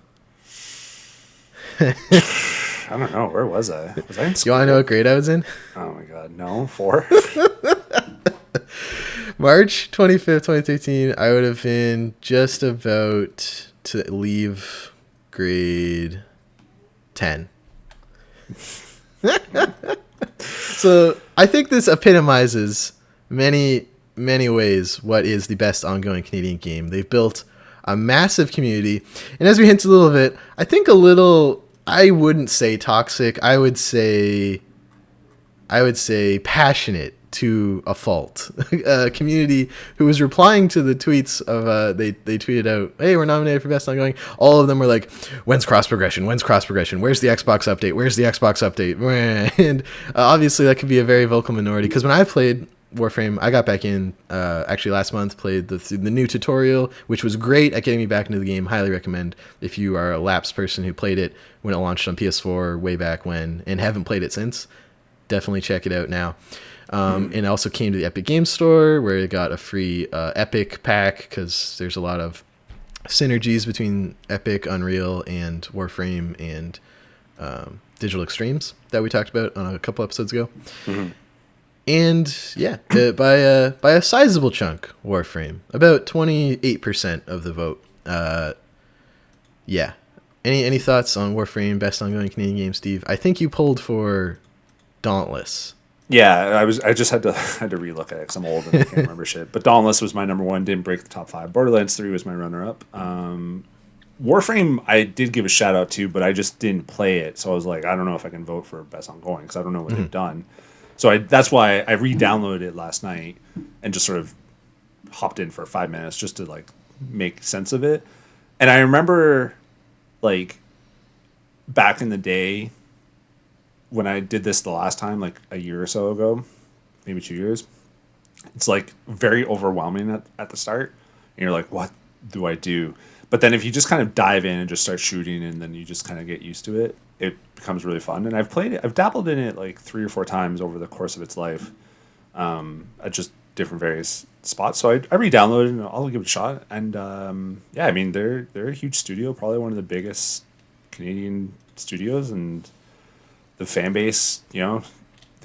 I don't know. Where was I? Was I in school? You want to know what grade I was in? Oh, my God. No. 4? March 25th, 2013. I would have been just about to leave grade 10. So I think this epitomizes many, many ways what is the best ongoing Canadian game. They've built a massive community, and as we hinted a little bit, I think a little, I wouldn't say toxic, I would say passionate to a fault. A community who was replying to the tweets of they tweeted out, "Hey, we're nominated for best ongoing." All of them were like, "When's cross progression? When's cross progression? Where's the Xbox update? Where's the Xbox update?" And obviously that could be a very vocal minority, because when I played Warframe, I got back in actually last month, played the new tutorial, which was great at getting me back into the game. Highly recommend if you are a lapsed person who played it when it launched on PS4 way back when and haven't played it since. Definitely check it out now. And it also came to the Epic Games Store, where it got a free Epic pack, because there's a lot of synergies between Epic, Unreal, and Warframe, and Digital Extremes that we talked about on a couple episodes ago. Mm-hmm. And yeah, by a sizable chunk, Warframe, about 28% of the vote. Yeah. Any thoughts on Warframe, best ongoing Canadian game, Steve? I think you pulled for Dauntless. Yeah, I just had to relook at it because I'm old and I can't remember shit. But Dauntless was my number one. Didn't break the top 5. Borderlands 3 was my runner up. Warframe I did give a shout out to, but I just didn't play it. So I was like, I don't know if I can vote for best ongoing because I don't know what they've done. So that's why I re-downloaded it last night and just sort of hopped in for 5 minutes just to like make sense of it. And I remember like back in the day, when I did this the last time, like a year or so ago, maybe 2 years, it's like very overwhelming at the start. And you're like, what do I do? But then if you just kind of dive in and just start shooting and then you just kind of get used to it, it becomes really fun. And I've dabbled in it like 3 or 4 times over the course of its life, at just different various spots. So I re-downloaded and I'll give it a shot. And yeah, I mean, they're a huge studio, probably one of the biggest Canadian studios, and the fan base, you know,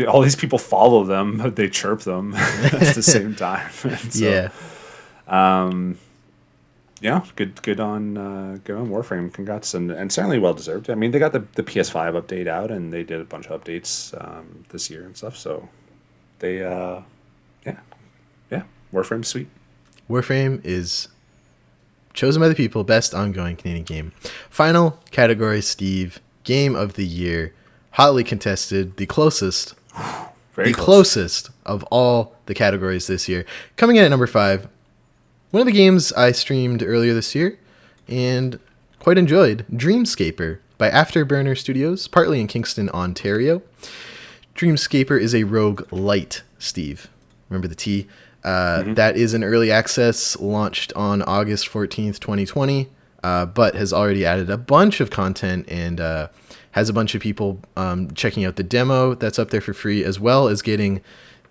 all these people follow them, they chirp them at the same time. So, yeah. Yeah, good on Warframe. Congrats, and certainly well deserved. I mean, they got the PS5 update out, and they did a bunch of updates this year and stuff. So they, yeah, Warframe's sweet. Warframe is chosen by the people, best ongoing Canadian game. Final category, Steve, game of the year. Hotly contested, the closest of all the categories this year. Coming in at number 5, one of the games I streamed earlier this year and quite enjoyed, Dreamscaper by Afterburner Studios, partly in Kingston, Ontario. Dreamscaper is a roguelite, Steve. Remember the T? That is an early access, launched on August 14th, 2020, but has already added a bunch of content and has a bunch of people checking out the demo that's up there for free, as well as getting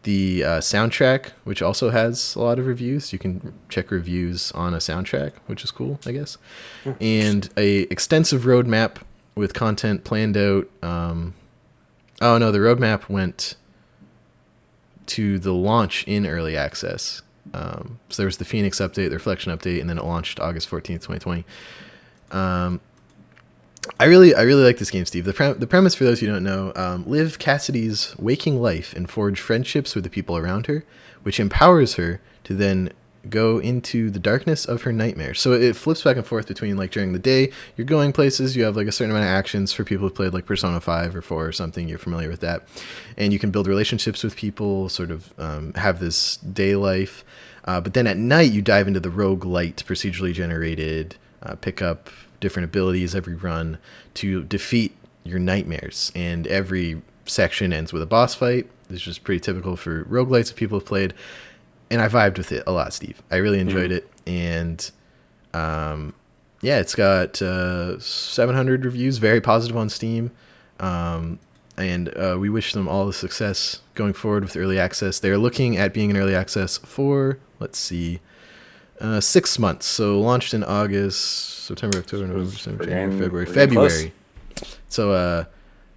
the soundtrack, which also has a lot of reviews. You can check reviews on a soundtrack, which is cool, I guess. And a extensive roadmap with content planned out. Oh no, the roadmap went to the launch in early access. So there was the Phoenix update, the Reflection update, and then it launched August 14th, 2020. I really like this game, Steve. The premise, for those who don't know, live Cassidy's waking life and forge friendships with the people around her, which empowers her to then go into the darkness of her nightmares. So it flips back and forth between, like, during the day, you're going places, you have like a certain amount of actions. For people who played like Persona 5 or 4 or something, you're familiar with that. And you can build relationships with people, sort of have this day life. But then at night, you dive into the roguelite, procedurally generated, pick up different abilities every run to defeat your nightmares, and every section ends with a boss fight. This is just pretty typical for roguelites that people have played, and I vibed with it a lot, Steve. I really enjoyed it, and yeah, it's got 700 reviews, very positive on Steam, and we wish them all the success going forward with early access. They're looking at being in early access for, let's see, 6 months. So launched in August, September, October, November, December, January, February. So,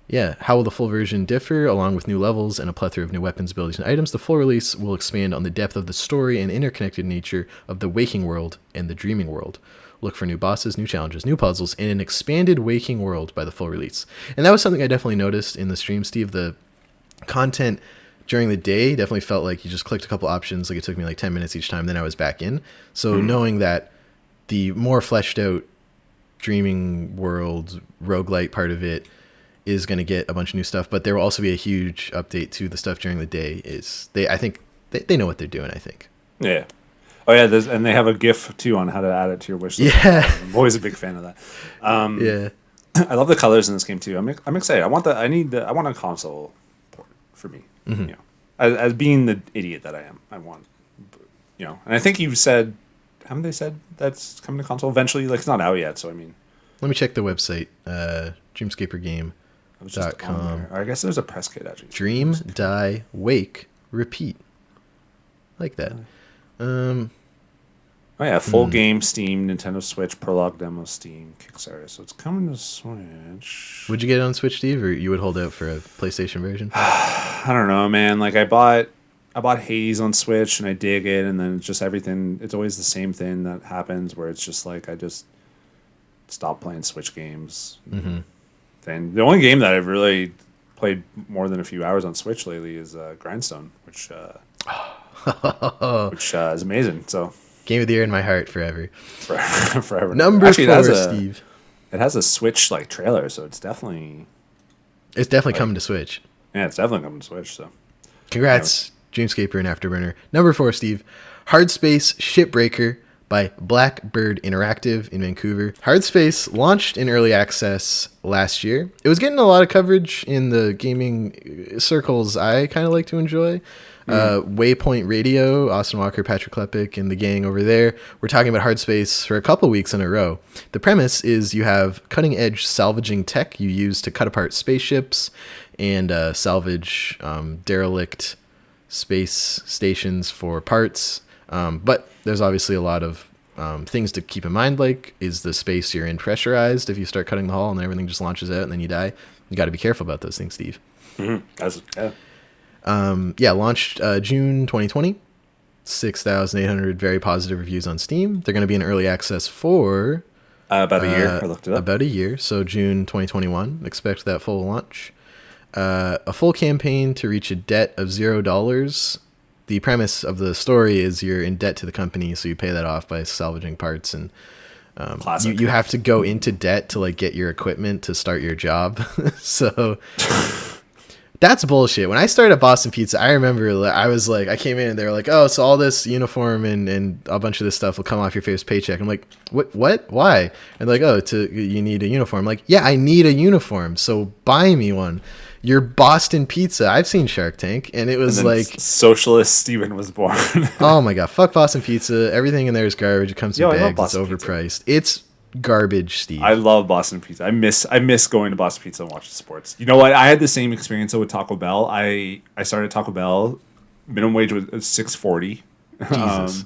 yeah, how will the full version differ? Along with new levels and a plethora of new weapons, abilities, and items, the full release will expand on the depth of the story and interconnected nature of the waking world and the dreaming world. Look for new bosses, new challenges, new puzzles, and an expanded waking world by the full release. And that was something I definitely noticed in the stream, Steve. The content during the day, definitely felt like you just clicked a couple options. Like it took me like 10 minutes each time. Then I was back in. So knowing that the more fleshed out Dreaming World roguelite part of it is going to get a bunch of new stuff, but there will also be a huge update to the stuff during the day. I think they know what they're doing, I think. Yeah. Oh yeah, and they have a GIF too on how to add it to your wish list. Yeah. I'm always a big fan of that. Yeah. I love the colors in this game too. I'm excited. I want a console port for me. You know, as being the idiot that I am, I want, you know. And I think you've said, haven't they said that's coming to console eventually? Like it's not out yet, so I mean. Let me check the website. Dreamscapergame.com. I guess there's a press kit actually. Dream, die, wake, repeat. Like that. Oh yeah, full game, Steam, Nintendo Switch, prologue demo, Steam, Kickstarter. So it's coming to Switch. Would you get it on Switch, Steve, or you would hold out for a PlayStation version? I don't know, man. Like I bought Hades on Switch and I dig it, and then it's just everything. It's always the same thing that happens where it's just like I just stop playing Switch games. Then the only game that I've really played more than a few hours on Switch lately is Grindstone, which is amazing. So. Game of the year in my heart forever. Forever. Number Actually, 4, Steve. It has a Switch like trailer, so it's definitely coming to Switch. Yeah, it's definitely coming to Switch. So, congrats, Dreamscaper and Afterburner. Number 4, Steve. Hardspace Shipbreaker by Blackbird Interactive in Vancouver. Hardspace launched in early access last year. It was getting a lot of coverage in the gaming circles I kind of like to enjoy. Waypoint Radio, Austin Walker, Patrick Klepek, and the gang over there. We're talking about Hardspace for a couple weeks in a row. The premise is you have cutting-edge salvaging tech you use to cut apart spaceships and salvage derelict space stations for parts. But there's obviously a lot of things to keep in mind, like is the space you're in pressurized if you start cutting the hull and then everything just launches out and then you die? You got to be careful about those things, Steve. Launched June 2020. 6,800 very positive reviews on Steam. They're going to be in early access for about a year. I looked it up. About a year, so June 2021. Expect that full launch. A full campaign to reach a debt of $0. The premise of the story is you're in debt to the company, so you pay that off by salvaging parts, and you have to go into debt to like get your equipment to start your job. So that's bullshit. When I started at Boston Pizza, I remember I was like, I came in and they were like, oh, so all this uniform and a bunch of this stuff will come off your first paycheck. I'm like, what? Why? And like, oh, you need a uniform. I'm like, yeah, I need a uniform, so buy me one. You're Boston Pizza. I've seen Shark Tank, and it was like socialist Steven was born. Oh my god, fuck Boston Pizza. Everything in there is garbage. It comes in bags. It's overpriced. Pizza. It's garbage, Steve. I love Boston Pizza. I miss going to Boston Pizza and watching sports. You know what? I had the same experience with Taco Bell. I started Taco Bell. Minimum wage was $6.40. Jesus.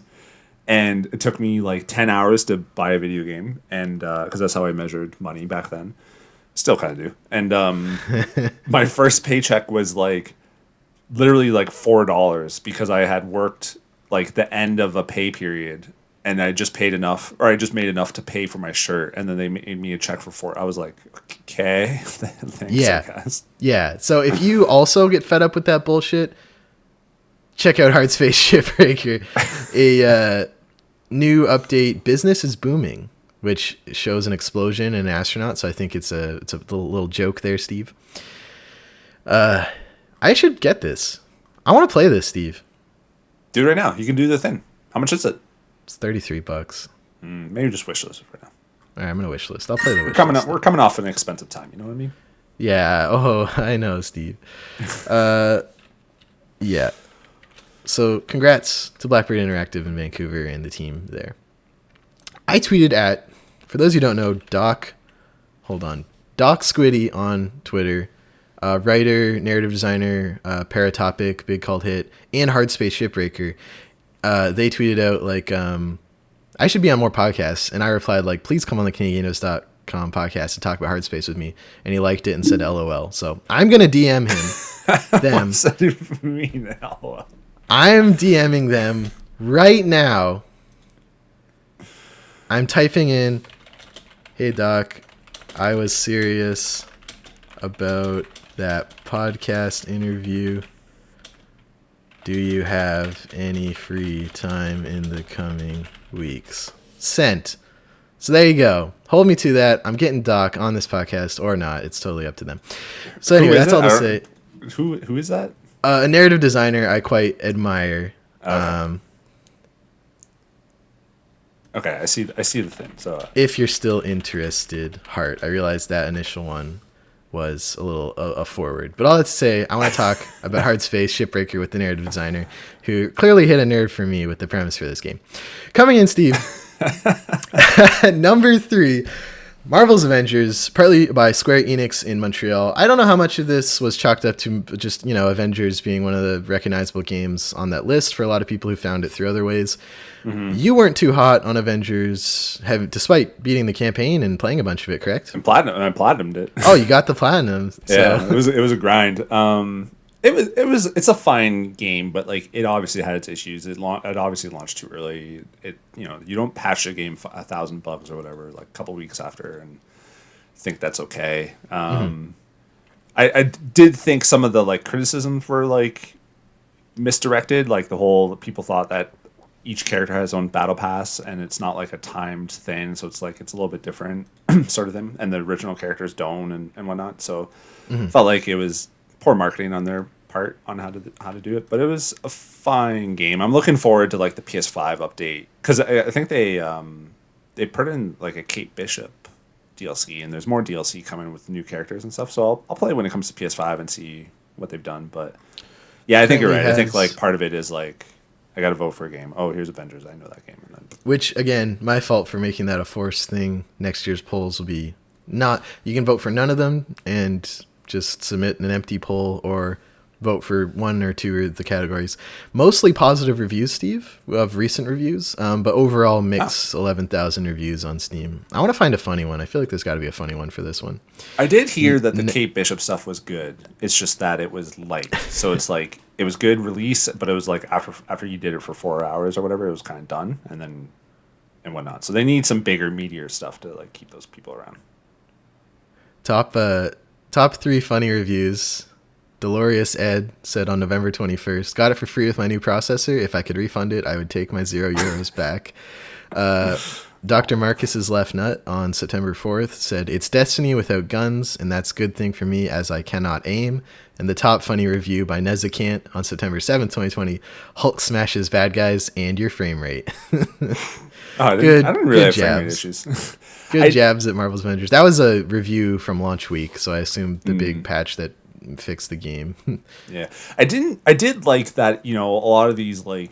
And it took me like 10 hours to buy a video game, and because that's how I measured money back then. Still kind of do. And my first paycheck was like literally like $4 because I had worked like the end of a pay period, and I just paid enough, or I just made enough to pay for my shirt, and then they made me a check for $4. I was like, okay, thanks, yeah, I guess. Yeah. So if you also get fed up with that bullshit, check out Hardspace Shipbreaker. A new update, Business is Booming, which shows an explosion and an astronaut. So I think it's a little joke there, Steve. I should get this. I want to play this, Steve. Do it right now. You can do the thing. How much is it? It's $33. Maybe just wishlist it right now. All right, I'm gonna wishlist. I'll play the wishlist. We're coming off an expensive time. You know what I mean? Yeah. Oh, I know, Steve. Yeah. So congrats to Blackbird Interactive in Vancouver and the team there. I tweeted at, for those who don't know, Doc Squiddy on Twitter, writer, narrative designer, Paratopic, Big Called Hit, and Hardspace Shipbreaker. They tweeted out like, I should be on more podcasts, and I replied like, please come on the CanadianGameDevs.com podcast and talk about Hardspace with me. And he liked it and said LOL. So I'm gonna DM him them. What's that even mean, LOL? I'm DMing them right now. I'm typing in, hey Doc, I was serious about that podcast interview Do you have any free time in the coming weeks? Sent. So there you go. Hold me to that. I'm getting Doc on this podcast or not. It's totally up to them. So anyway, that's all to say. Who is that? A narrative designer I quite admire. Okay. Okay, I see the thing. So if you're still interested, Heart. I realized that initial one was a little a forward. But all that to say, I want to talk about Heart's Face, Shipbreaker, with the narrative designer, who clearly hit a nerve for me with the premise for this game. Coming in, Steve. Number 3, Marvel's Avengers, partly by Square Enix in Montreal. I don't know how much of this was chalked up to just, Avengers being one of the recognizable games on that list for a lot of people who found it through other ways. Mm-hmm. You weren't too hot on Avengers, despite beating the campaign and playing a bunch of it, correct? I platinumed it. Oh, you got the platinum. So. Yeah, it was a grind. It's a fine game, but like it obviously had its issues. It obviously launched too early. You don't patch a game 1,000 bugs or whatever like a couple weeks after and think that's okay. I did think some of the like criticisms were like misdirected. Like the whole people thought that each character has his own battle pass and it's not like a timed thing, so it's a little bit different sort of thing. And the original characters don't and whatnot. So felt like it was poor marketing on their part on how to do it, but it was a fine game. I'm looking forward to like the PS5 update because I think they put in like a Kate Bishop DLC, and there's more DLC coming with new characters and stuff. So I'll play when it comes to PS5 and see what they've done. But yeah, I think you're right. I think like part of it is like I got to vote for a game. Oh, here's Avengers. I know that game. And then... Which again, my fault for making that a forced thing. Next year's polls will be not. You can vote for none of them and just submit an empty poll or vote for one or two of the categories. Mostly positive reviews, Steve, of recent reviews, but overall mixed 11,000 reviews on Steam. I want to find a funny one. I feel like there's got to be a funny one for this one. I did hear that the Kate Bishop stuff was good. It's just that it was light. So it's like it was good release, but it was like after you did it for 4 hours or whatever, it was kind of done and whatnot. So they need some bigger, meatier stuff to like keep those people around. Top 3 funny reviews. Delorious Ed said on November 21st, got it for free with my new processor. If I could refund it, I would take my €0 back. Dr. Marcus's Left Nut on September 4th said, it's Destiny without guns, and that's a good thing for me as I cannot aim. And the top funny review by Nezakant on September 7th, 2020, Hulk smashes bad guys and your frame rate. I didn't really have frame rate issues. Good jabs at Marvel's Avengers. That was a review from launch week, so I assumed the big patch that fixed the game. Yeah, I did like that. A lot of these like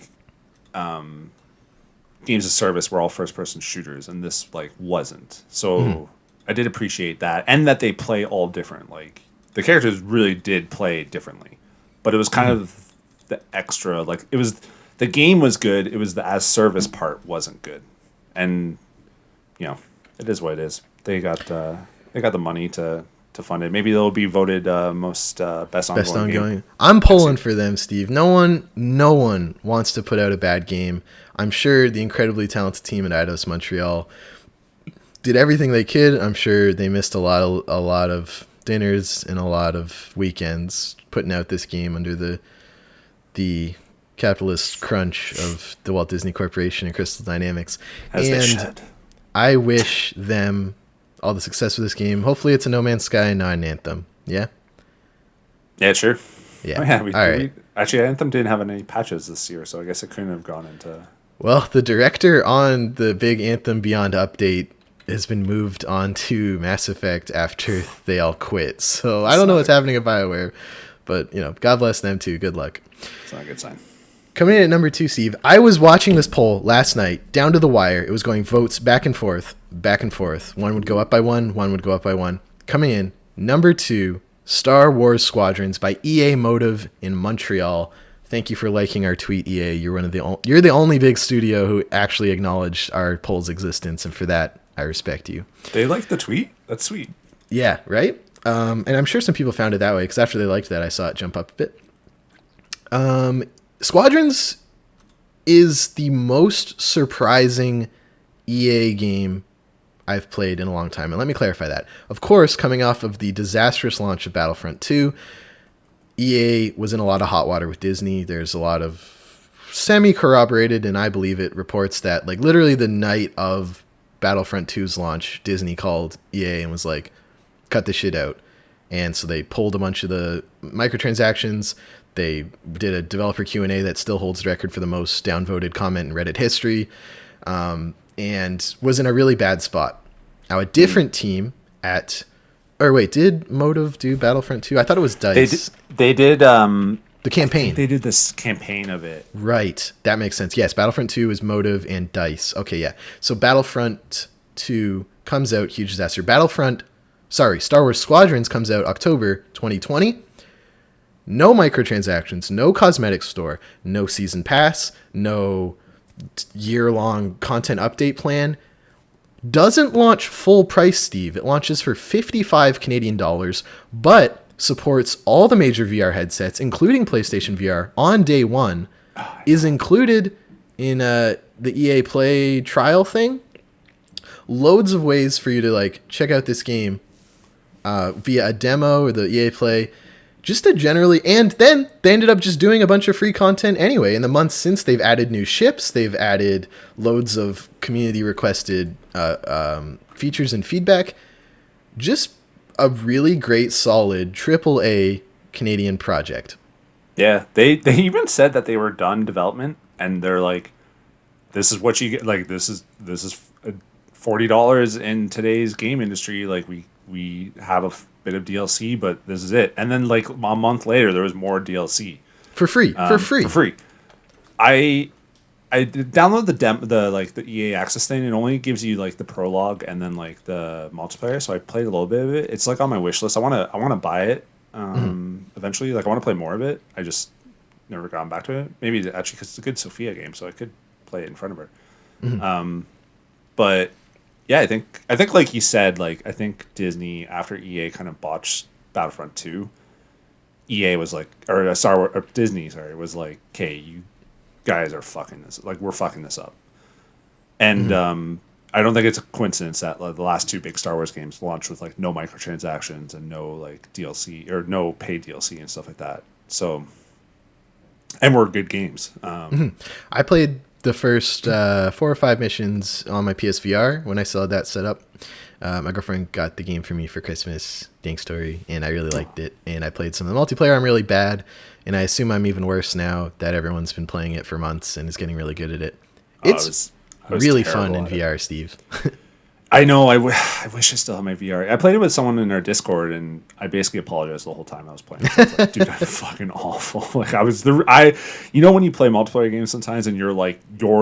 games of service were all first-person shooters, and this like wasn't. So I did appreciate that, and that they play all different. Like the characters really did play differently, but it was kind of the extra. Like it was the game was good. It was the as service part wasn't good, and it is what it is. They got the money to fund it. Maybe they'll be voted most best ongoing game. I'm pulling for them, Steve. No one wants to put out a bad game. I'm sure the incredibly talented team at Eidos Montreal did everything they could. I'm sure they missed a lot of dinners and a lot of weekends putting out this game under the capitalist crunch of the Walt Disney Corporation and Crystal Dynamics. As they should. I wish them all the success with this game. Hopefully it's a No Man's Sky and not an Anthem. Yeah? Yeah, sure. Yeah. Oh, yeah, all right. Actually, Anthem didn't have any patches this year, so I guess it couldn't have gone into... Well, the director on the big Anthem Beyond update has been moved on to Mass Effect after they all quit. So I don't know what's happening at BioWare, but, God bless them too. Good luck. It's not a good sign. Coming in at number 2, Steve, I was watching this poll last night, down to the wire. It was going votes back and forth. One would go up by one would go up by one. Coming in, number 2, Star Wars Squadrons by EA Motive in Montreal. Thank you for liking our tweet, EA. You're the only big studio who actually acknowledged our poll's existence, and for that, I respect you. They liked the tweet? That's sweet. Yeah, right? And I'm sure some people found it that way, because after they liked that, I saw it jump up a bit. Squadrons is the most surprising EA game I've played in a long time. And let me clarify that. Of course, coming off of the disastrous launch of Battlefront 2, EA was in a lot of hot water with Disney. There's a lot of semi-corroborated, and I believe it, reports that like literally the night of Battlefront 2's launch, Disney called EA and was like, cut this shit out. And so they pulled a bunch of the microtransactions. They did a developer Q&A that still holds the record for the most downvoted comment in Reddit history, and was in a really bad spot. Now, a different team at... Or wait, did Motive do Battlefront 2? I thought it was DICE. They did the campaign. They did this campaign of it. Right. That makes sense. Yes, Battlefront 2 is Motive and DICE. Okay, yeah. So Battlefront 2 comes out, huge disaster. Star Wars Squadrons comes out October 2020. No microtransactions, no cosmetic store, no season pass, no year-long content update plan. Doesn't launch full price, Steve. It launches for 55 Canadian dollars, but supports all the major VR headsets, including PlayStation VR, on day one. Is included in the EA Play trial thing. Loads of ways for you to like check out this game via a demo or the EA Play. Just to generally, and then they ended up just doing a bunch of free content anyway. In the months since, they've added new ships, they've added loads of community requested features and feedback. Just a really great, solid AAA Canadian project. Yeah, they even said that they were done development, and they're like, "This is what you get. Like, this is $40 in today's game industry. Like, we have a bit of DLC, but this is it." And then like a month later, there was more DLC for free. For free. I download the EA Access thing. It only gives you like the prologue and then like the multiplayer. So I played a little bit of it. It's like on my wish list. I want to buy it eventually. Like I want to play more of it. I just never gotten back to it. Maybe actually because it's a good Sophia game, so I could play it in front of her. But yeah, I think like you said, like I think Disney, after EA kind of botched Battlefront 2, EA was like, or Disney, was like, "Okay, you guys are fucking this. Like we're fucking this up." And I don't think it's a coincidence that like, the last two big Star Wars games launched with like no microtransactions and no like DLC or no paid DLC and stuff like that. So, and were good games. I played the first 4 or 5 missions on my PSVR when I saw that set up. My girlfriend got the game for me for Christmas, Dang Story, and I really liked it. And I played some of the multiplayer. I'm really bad, and I assume I'm even worse now that everyone's been playing it for months and is getting really good at it. It's really fun in VR, Steve. I know. I wish I still had my VR. I played it with someone in our Discord, and I basically apologized the whole time I was playing. I was like, dude, I'm fucking awful. Like you know when you play multiplayer games sometimes, and you're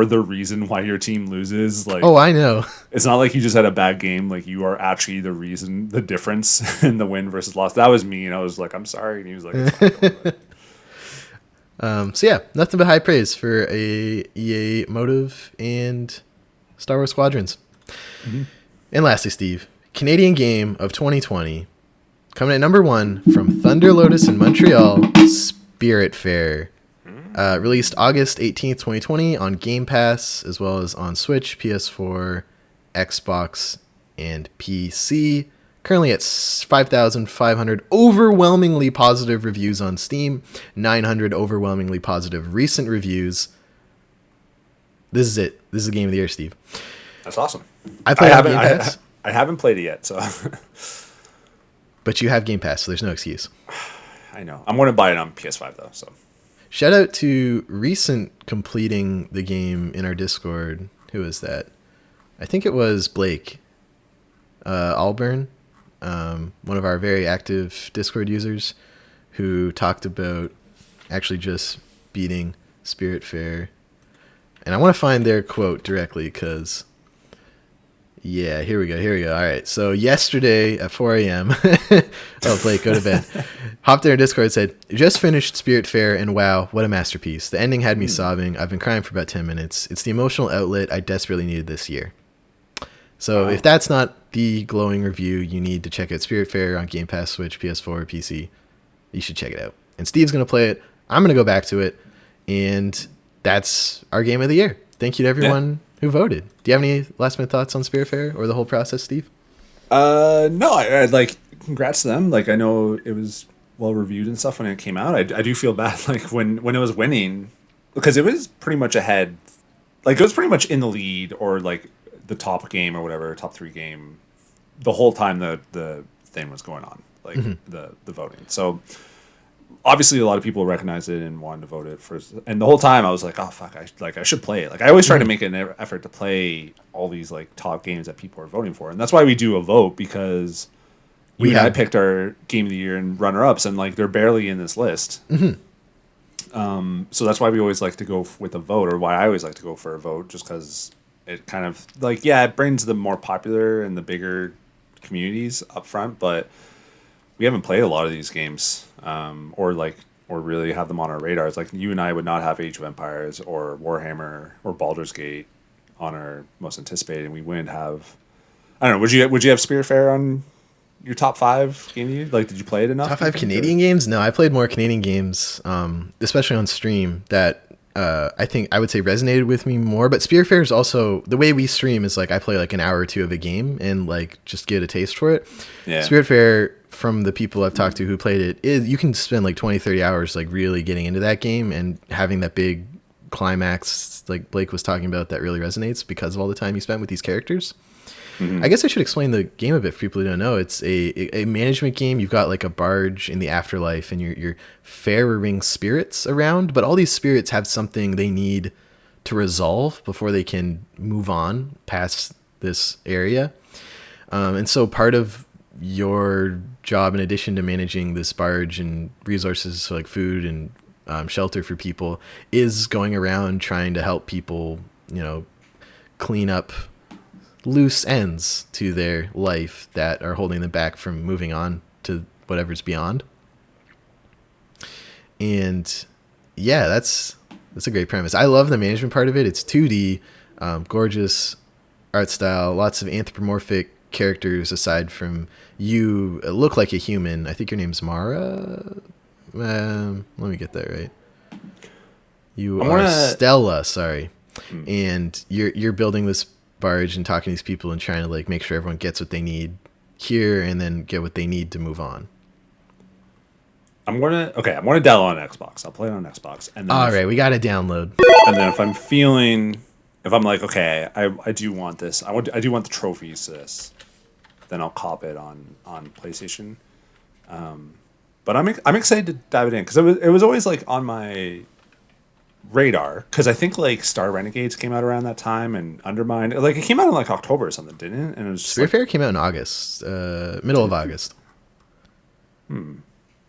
the reason why your team loses. Like, oh, I know. It's not like you just had a bad game. Like you are actually the reason, the difference in the win versus loss. That was me, and I was like, I'm sorry, and he was like, it's fine. So yeah, nothing but high praise for a EA Motive and Star Wars Squadrons. And lastly, Steve, Canadian game of 2020, coming at number 1 from Thunder Lotus in Montreal, Spiritfarer. Released August 18th, 2020 on Game Pass, as well as on Switch, PS4, Xbox, and PC. Currently at 5,500 overwhelmingly positive reviews on Steam, 900 overwhelmingly positive recent reviews. This is it. This is the game of the year, Steve. That's awesome. I haven't played it yet, so. But you have Game Pass, so there's no excuse. I know. I'm going to buy it on PS5 though. So. Shout out to recent completing the game in our Discord. Who is that? I think it was Blake Alburn, one of our very active Discord users, who talked about actually just beating Spiritfarer. And I want to find their quote directly because, yeah, here we go. All right. So yesterday at 4 a.m., oh, Blake, go to bed. Hopped in our Discord and said, just finished Spiritfarer, and wow, what a masterpiece. The ending had me sobbing. I've been crying for about 10 minutes. It's the emotional outlet I desperately needed this year. So if that's not the glowing review, you need to check out Spiritfarer on Game Pass, Switch, PS4, PC. You should check it out. And Steve's going to play it. I'm going to go back to it. And that's our game of the year. Thank you to everyone who voted. Do you have any last minute thoughts on Spiritfarer or the whole process, Steve? No, I like congrats to them. Like I know it was well reviewed and stuff when it came out. I do feel bad like when it was winning, because it was pretty much ahead, like it was pretty much in the lead or like the top game or whatever, top 3 game, the whole time the thing was going on, like the voting. So obviously a lot of people recognized it and wanted to vote it first. And the whole time I was like, oh fuck, I should play it. Like I always try to make an effort to play all these like top games that people are voting for, and that's why we do a vote, because I picked our game of the year and runner ups, and like they're barely in this list. So that's why we always like to go with a vote, or why I always like to go for a vote, just because it kind of like, yeah, it brings the more popular and the bigger communities up front, but we haven't played a lot of these games, or really have them on our radars. Like you and I would not have Age of Empires or Warhammer or Baldur's Gate on our most anticipated, and we wouldn't have. I don't know. Would you have Spiritfarer on your top 5 game of the year? Like, did you play it enough? Top 5 Canadian games? No, I played more Canadian games, especially on stream, that I think I would say resonated with me more. But Spiritfarer is also, the way we stream is like I play like an hour or 2 of a game and like just get a taste for it. Yeah. Spiritfarer, from the people I've talked to who played it, is you can spend like 20, 30 hours like really getting into that game and having that big climax like Blake was talking about that really resonates because of all the time you spent with these characters. I guess I should explain the game a bit for people who don't know. It's a management game. You've got like a barge in the afterlife, and you're ferrying spirits around, but all these spirits have something they need to resolve before they can move on past this area. And so part of your job, in addition to managing this barge and resources like food and shelter for people, is going around trying to help people, clean up loose ends to their life that are holding them back from moving on to whatever's beyond. And yeah, that's a great premise. I love the management part of it. It's 2D, gorgeous art style, lots of anthropomorphic characters aside from you. Look like a human. I think your name's Mara. Let me get that right. You are Stella, sorry. And you're building this barge and talking to these people and trying to like make sure everyone gets what they need here and then get what they need to move on. I'm gonna download on Xbox. I'll play it on Xbox, and then all right, we got to download. And then if I'm like, okay, I do want this. I do want the trophies to this. Then I'll cop it on PlayStation. But I'm excited to dive it in, because it was always like on my radar, because I think like Star Renegades came out around that time, and Undermined, like it came out in like October or something, didn't it? And it was just Spiritfarer came out in August, middle of August.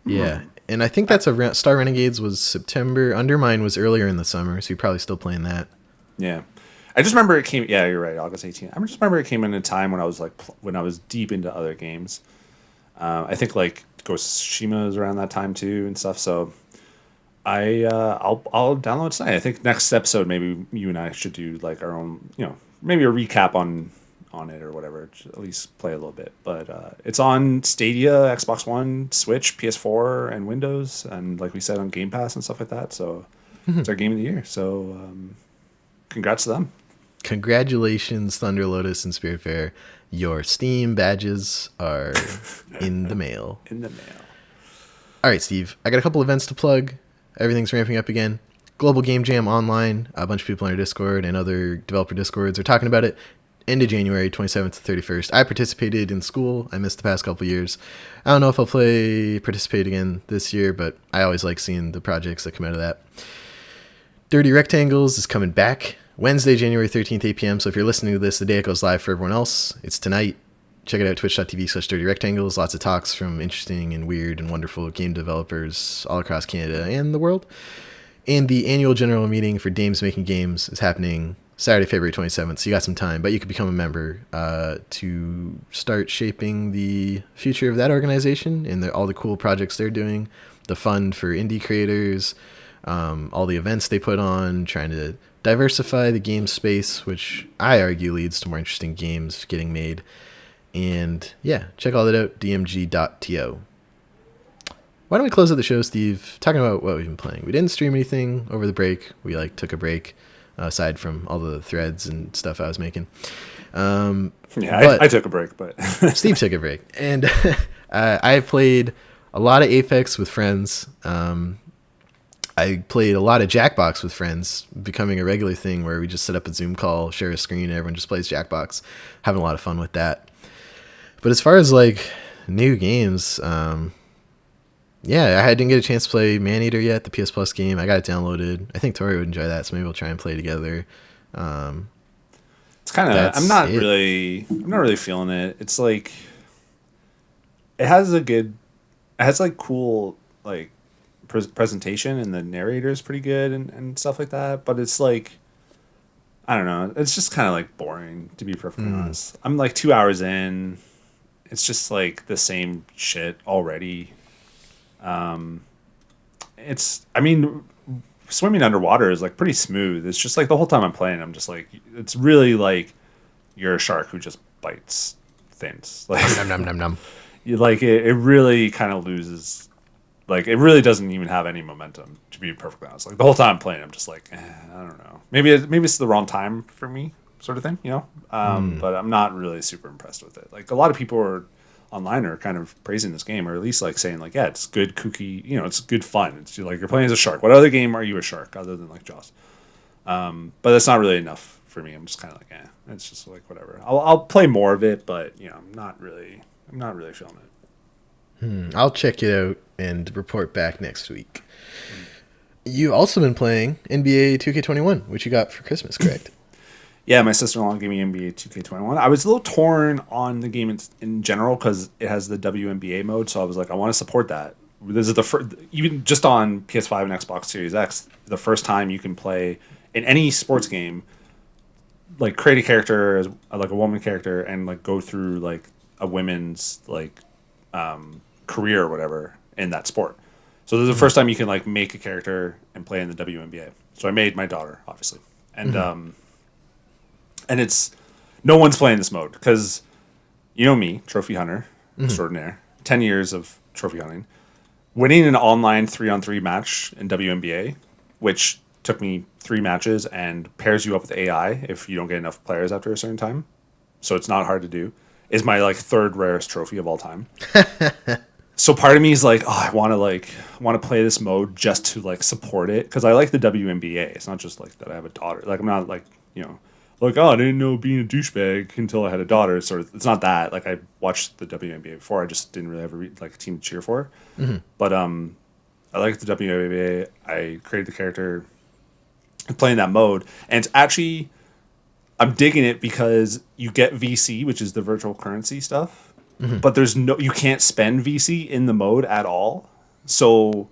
Yeah, and I think that's around. Star Renegades was September. Undermine was earlier in the summer, so you're probably still playing that. Yeah, I just remember it came. Yeah, you're right. August 18th. I just remember it came in a time when I was deep into other games. I think like Ghost of Tsushima was around that time too and stuff. So I'll download it tonight. I think next episode maybe you and I should do like our own, maybe a recap on it or whatever. At least play a little bit. But it's on Stadia, Xbox One, Switch, PS4, and Windows, and like we said, on Game Pass and stuff like that. So it's our game of the year. So congrats to them. Congratulations, Thunder Lotus and Spiritfarer. Your Steam badges are in the mail. In the mail. All right, Steve. I got a couple events to plug. Everything's ramping up again. Global Game Jam online. A bunch of people in our Discord and other developer Discords are talking about it. End of January, 27th to 31st. I participated in school. I missed the past couple years. I don't know if I'll participate again this year, but I always like seeing the projects that come out of that. Dirty Rectangles is coming back Wednesday, January 13th, 8 p.m. So if you're listening to this the day it goes live for everyone else, it's tonight. Check it out, twitch.tv/dirtyrectangles. Lots of talks from interesting and weird and wonderful game developers all across Canada and the world. And the annual general meeting for Dames Making Games is happening Saturday, February 27th. So you got some time, but you could become a member to start shaping the future of that organization and all the cool projects they're doing, the fund for indie creators, all the events they put on, trying to diversify the game space, which I argue leads to more interesting games getting made. And yeah, check all that out, dmg.to. Why don't we close out the show, Steve, talking about what we've been playing. We didn't stream anything over the break. We took a break, aside from all the threads and stuff I was making. I took a break, but Steve took a break. And I played a lot of Apex with friends. I played a lot of Jackbox with friends, becoming a regular thing where we just set up a Zoom call, share a screen, and everyone just plays Jackbox. Having a lot of fun with that. But as far as like new games, yeah, I didn't get a chance to play Maneater yet, the PS Plus game. I got it downloaded. I think Tori would enjoy that, so maybe we'll try and play together. It's kind of I'm not really feeling it. It's like it has like cool like presentation, and the narrator is pretty good and stuff like that, but it's like I don't know, it's just kind of like boring, to be perfectly honest. I'm like 2 hours in, it's just like the same shit already. I mean, swimming underwater is like pretty smooth. It's just like the whole time I'm playing, I'm just like, it's really like you're a shark who just bites things. Like Nom nom nom nom. you like it really kind of loses. Like it really doesn't even have any momentum, to be perfectly honest. Like the whole time I'm playing, I'm just like, I don't know. Maybe it's the wrong time for me, sort of thing, you know. But I'm not really super impressed with it. Like a lot of people online are kind of praising this game, or at least like saying like, yeah, it's good kooky, you know, it's good fun. It's like you're playing as a shark. What other game are you a shark other than like Jaws? But that's not really enough for me. I'm just kind of like, it's just like whatever. I'll play more of it, but you know, I'm not really feeling it. I'll check it out and report back next week. You also been playing NBA 2K21, which you got for Christmas, correct? Yeah, my sister-in-law gave me NBA 2K21. I was a little torn on the game in general because it has the WNBA mode, so I was like, I want to support that. This is the first, even just on PS5 and Xbox Series X, the first time you can play in any sports game, like create a character as like a woman character and like go through like a women's like career or whatever in that sport. So this is the first time you can like make a character and play in the WNBA. So I made my daughter, obviously, and and it's no one's playing this mode because you know me, trophy hunter extraordinaire, 10 years of trophy hunting, winning an online 3-on-3 match in WNBA, which took me 3 matches and pairs you up with AI if you don't get enough players after a certain time. So it's not hard to do. Is my like 3rd rarest trophy of all time. So part of me is like, oh, I want to play this mode just to like support it because I like the WNBA. It's not just like that I have a daughter. Like I'm not like, you know, like, oh, I didn't know being a douchebag until I had a daughter. Sort of, it's not that. Like I watched the WNBA before. I just didn't really have like a team to cheer for. But I like the WNBA. I created the character playing that mode, and it's actually I'm digging it because you get VC, which is the virtual currency stuff. But you can't spend VC in the mode at all. So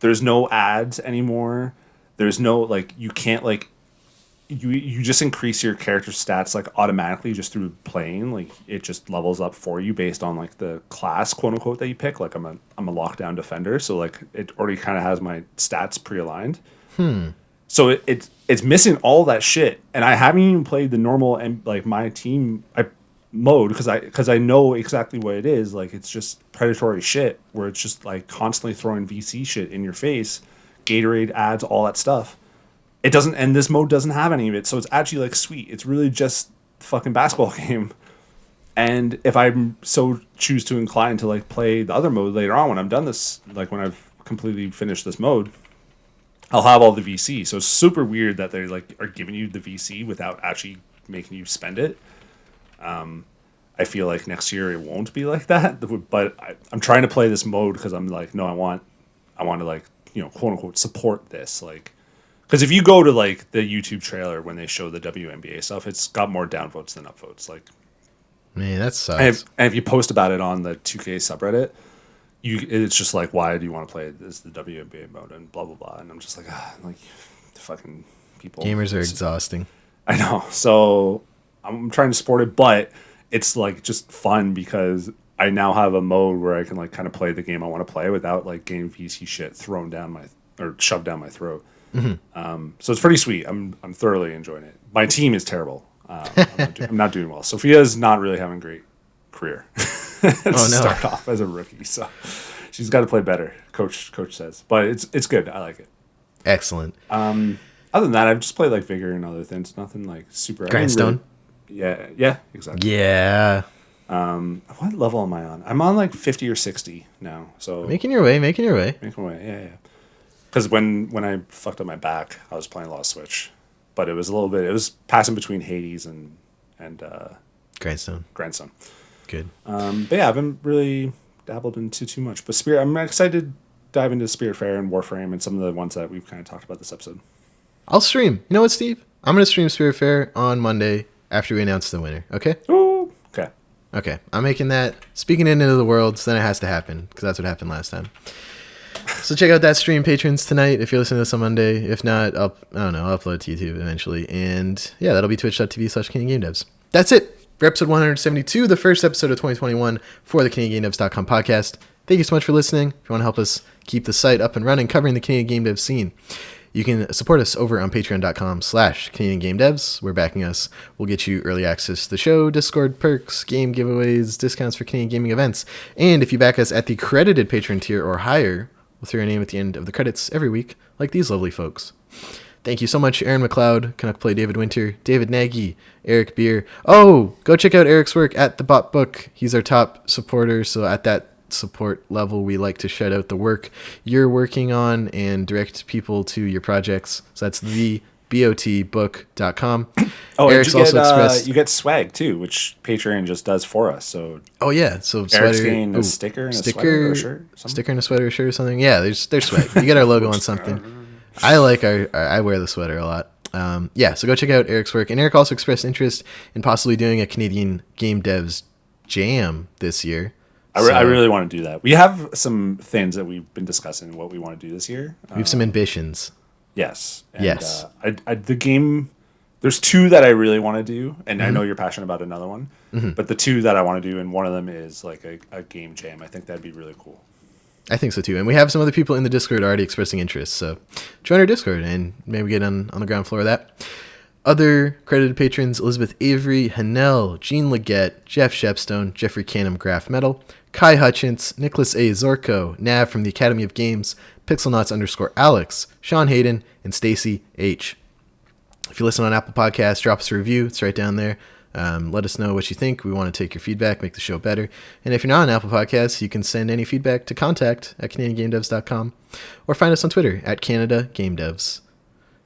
there's no ads anymore. There's no like you can't like you just increase your character stats like automatically just through playing. Like it just levels up for you based on like the class quote unquote that you pick. Like I'm a lockdown defender, so like it already kind of has my stats pre-aligned. So it's missing all that shit, and I haven't even played the normal and like my team mode because I know exactly what it is. Like it's just predatory shit where it's just like constantly throwing VC shit in your face, Gatorade ads, all that stuff. It doesn't, and this mode doesn't have any of it, so it's actually like sweet. It's really just a fucking basketball game. And if I so choose to incline to like play the other mode later on when I'm done this, like when I've completely finished this mode, I'll have all the VC. So it's super weird that they like are giving you the VC without actually making you spend it. I feel like next year it won't be like that, but I'm trying to play this mode because I'm like, no, I want to like, you know, quote unquote support this, like, because if you go to like the YouTube trailer when they show the WNBA stuff, it's got more downvotes than upvotes. Like, man, that sucks. And if you post about it on the 2K subreddit, it's just like, why do you want to play this the WNBA mode and blah blah blah, and I'm just like, like fucking people. Gamers are exhausting. I know, so I'm trying to support it, but it's like just fun because I now have a mode where I can like kind of play the game I want to play without like getting VC shit thrown down or shoved down my throat. So it's pretty sweet. I'm thoroughly enjoying it. My team is terrible. I'm not doing well. Sophia's not really having a great career. Start off as a rookie, so she's got to play better. Coach says, but it's good. I like it. Excellent. Other than that, I've just played like Vigor and other things. Nothing like super. Grindstone. Yeah, exactly. Yeah. What level am I on? I'm on like 50 or 60 now. So Making your way. making my way. Yeah. Because when I fucked up my back, I was playing a lot of Switch, but it was a little bit. It was passing between Hades and Grindstone. Good. But yeah, I haven't really dabbled into too much. But Spirit, I'm excited to dive into Spiritfarer and Warframe and some of the ones that we've kind of talked about this episode. I'll stream. You know what, Steve? I'm going to stream Spiritfarer on Monday after we announce the winner. Okay? Ooh, okay. Okay. I'm making that, speaking it into the world, so then it has to happen, because that's what happened last time. So check out that stream, patrons, tonight if you're listening to this on Monday. If not, I'll upload to YouTube eventually. And yeah, that'll be twitch.tv/CanadianGameDevs. That's it for episode 172, the first episode of 2021 for the CanadianGameDevs.com podcast. Thank you so much for listening. If you want to help us keep the site up and running, covering the Canadian game dev scene, you can support us over on patreon.com/CanadianGameDevs. Where backing us will get you early access to the show, Discord perks, game giveaways, discounts for Canadian gaming events. And if you back us at the credited patron tier or higher, we'll throw your name at the end of the credits every week, like these lovely folks. Thank you so much, Aaron McLeod, Canuck Play David Winter, David Nagy, Eric Beer. Oh, go check out Eric's work at The Bot Book. He's our top supporter, so at that support level, we like to shout out the work you're working on and direct people to your projects. So that's thebotbook.com. Oh, Eric's and expressed... you get swag too, which Patreon just does for us. So so Eric's getting a sticker and a sweater or a shirt. Sticker and a sweater or shirt or something. Yeah, there's swag. You get our logo on something. I like I wear the sweater a lot. So go check out Eric's work. And Eric also expressed interest in possibly doing a Canadian Game Devs Jam this year. I really want to do that. We have some things that we've been discussing what we want to do this year. We have some ambitions. Yes. And, yes. The game, there's two that I really want to do, and I know you're passionate about another one, but the two that I want to do, and one of them is like a game jam. I think that'd be really cool. I think so too. And we have some other people in the Discord already expressing interest. So join our Discord and maybe get on the ground floor of that. Other credited patrons: Elizabeth Avery, Hanel, Jean Leggett, Jeff Shepstone, Jeffrey Canham Graph Metal, Kai Hutchins, Nicholas A. Zorko, Nav from the Academy of Games, Pixelnuts_Alex, Sean Hayden, and Stacy H. If you listen on Apple Podcasts, drop us a review. It's right down there. Let us know what you think. We want to take your feedback, make the show better. And if you're not on Apple Podcasts, you can send any feedback to contact@CanadianGameDevs.com or find us on Twitter @CanadaGameDevs.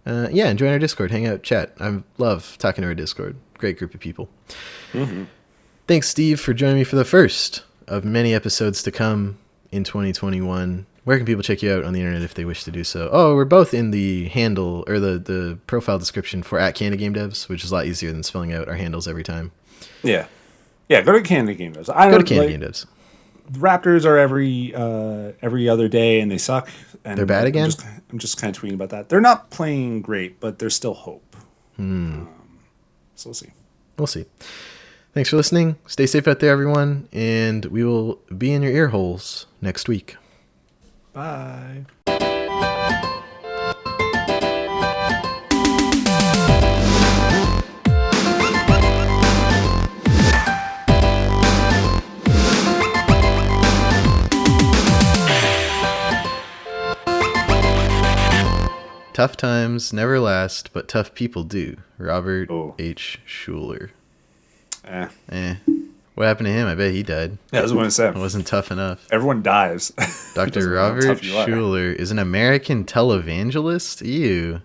And join our Discord, hang out, chat. I love talking to our Discord. Great group of people. Thanks, Steve, for joining me for the first of many episodes to come in 2021. Where can people check you out on the internet if they wish to do so? Oh, we're both in the handle or the profile description for @CanadaGameDevs, which is a lot easier than spelling out our handles every time. Yeah. Go to Canada Game Devs. Go to Canada Game Devs. The Raptors are every other day, and they suck. And they're bad again? I'm just kind of tweeting about that. They're not playing great, but there's still hope. So we'll see. We'll see. Thanks for listening. Stay safe out there, everyone, and we will be in your ear holes next week. Bye. Tough times never last, but tough people do. Robert H. Schuller. What happened to him? I bet he died. Yeah, that's what I said. It wasn't tough enough. Everyone dies. Dr. Robert Schuller is an American televangelist? Ew.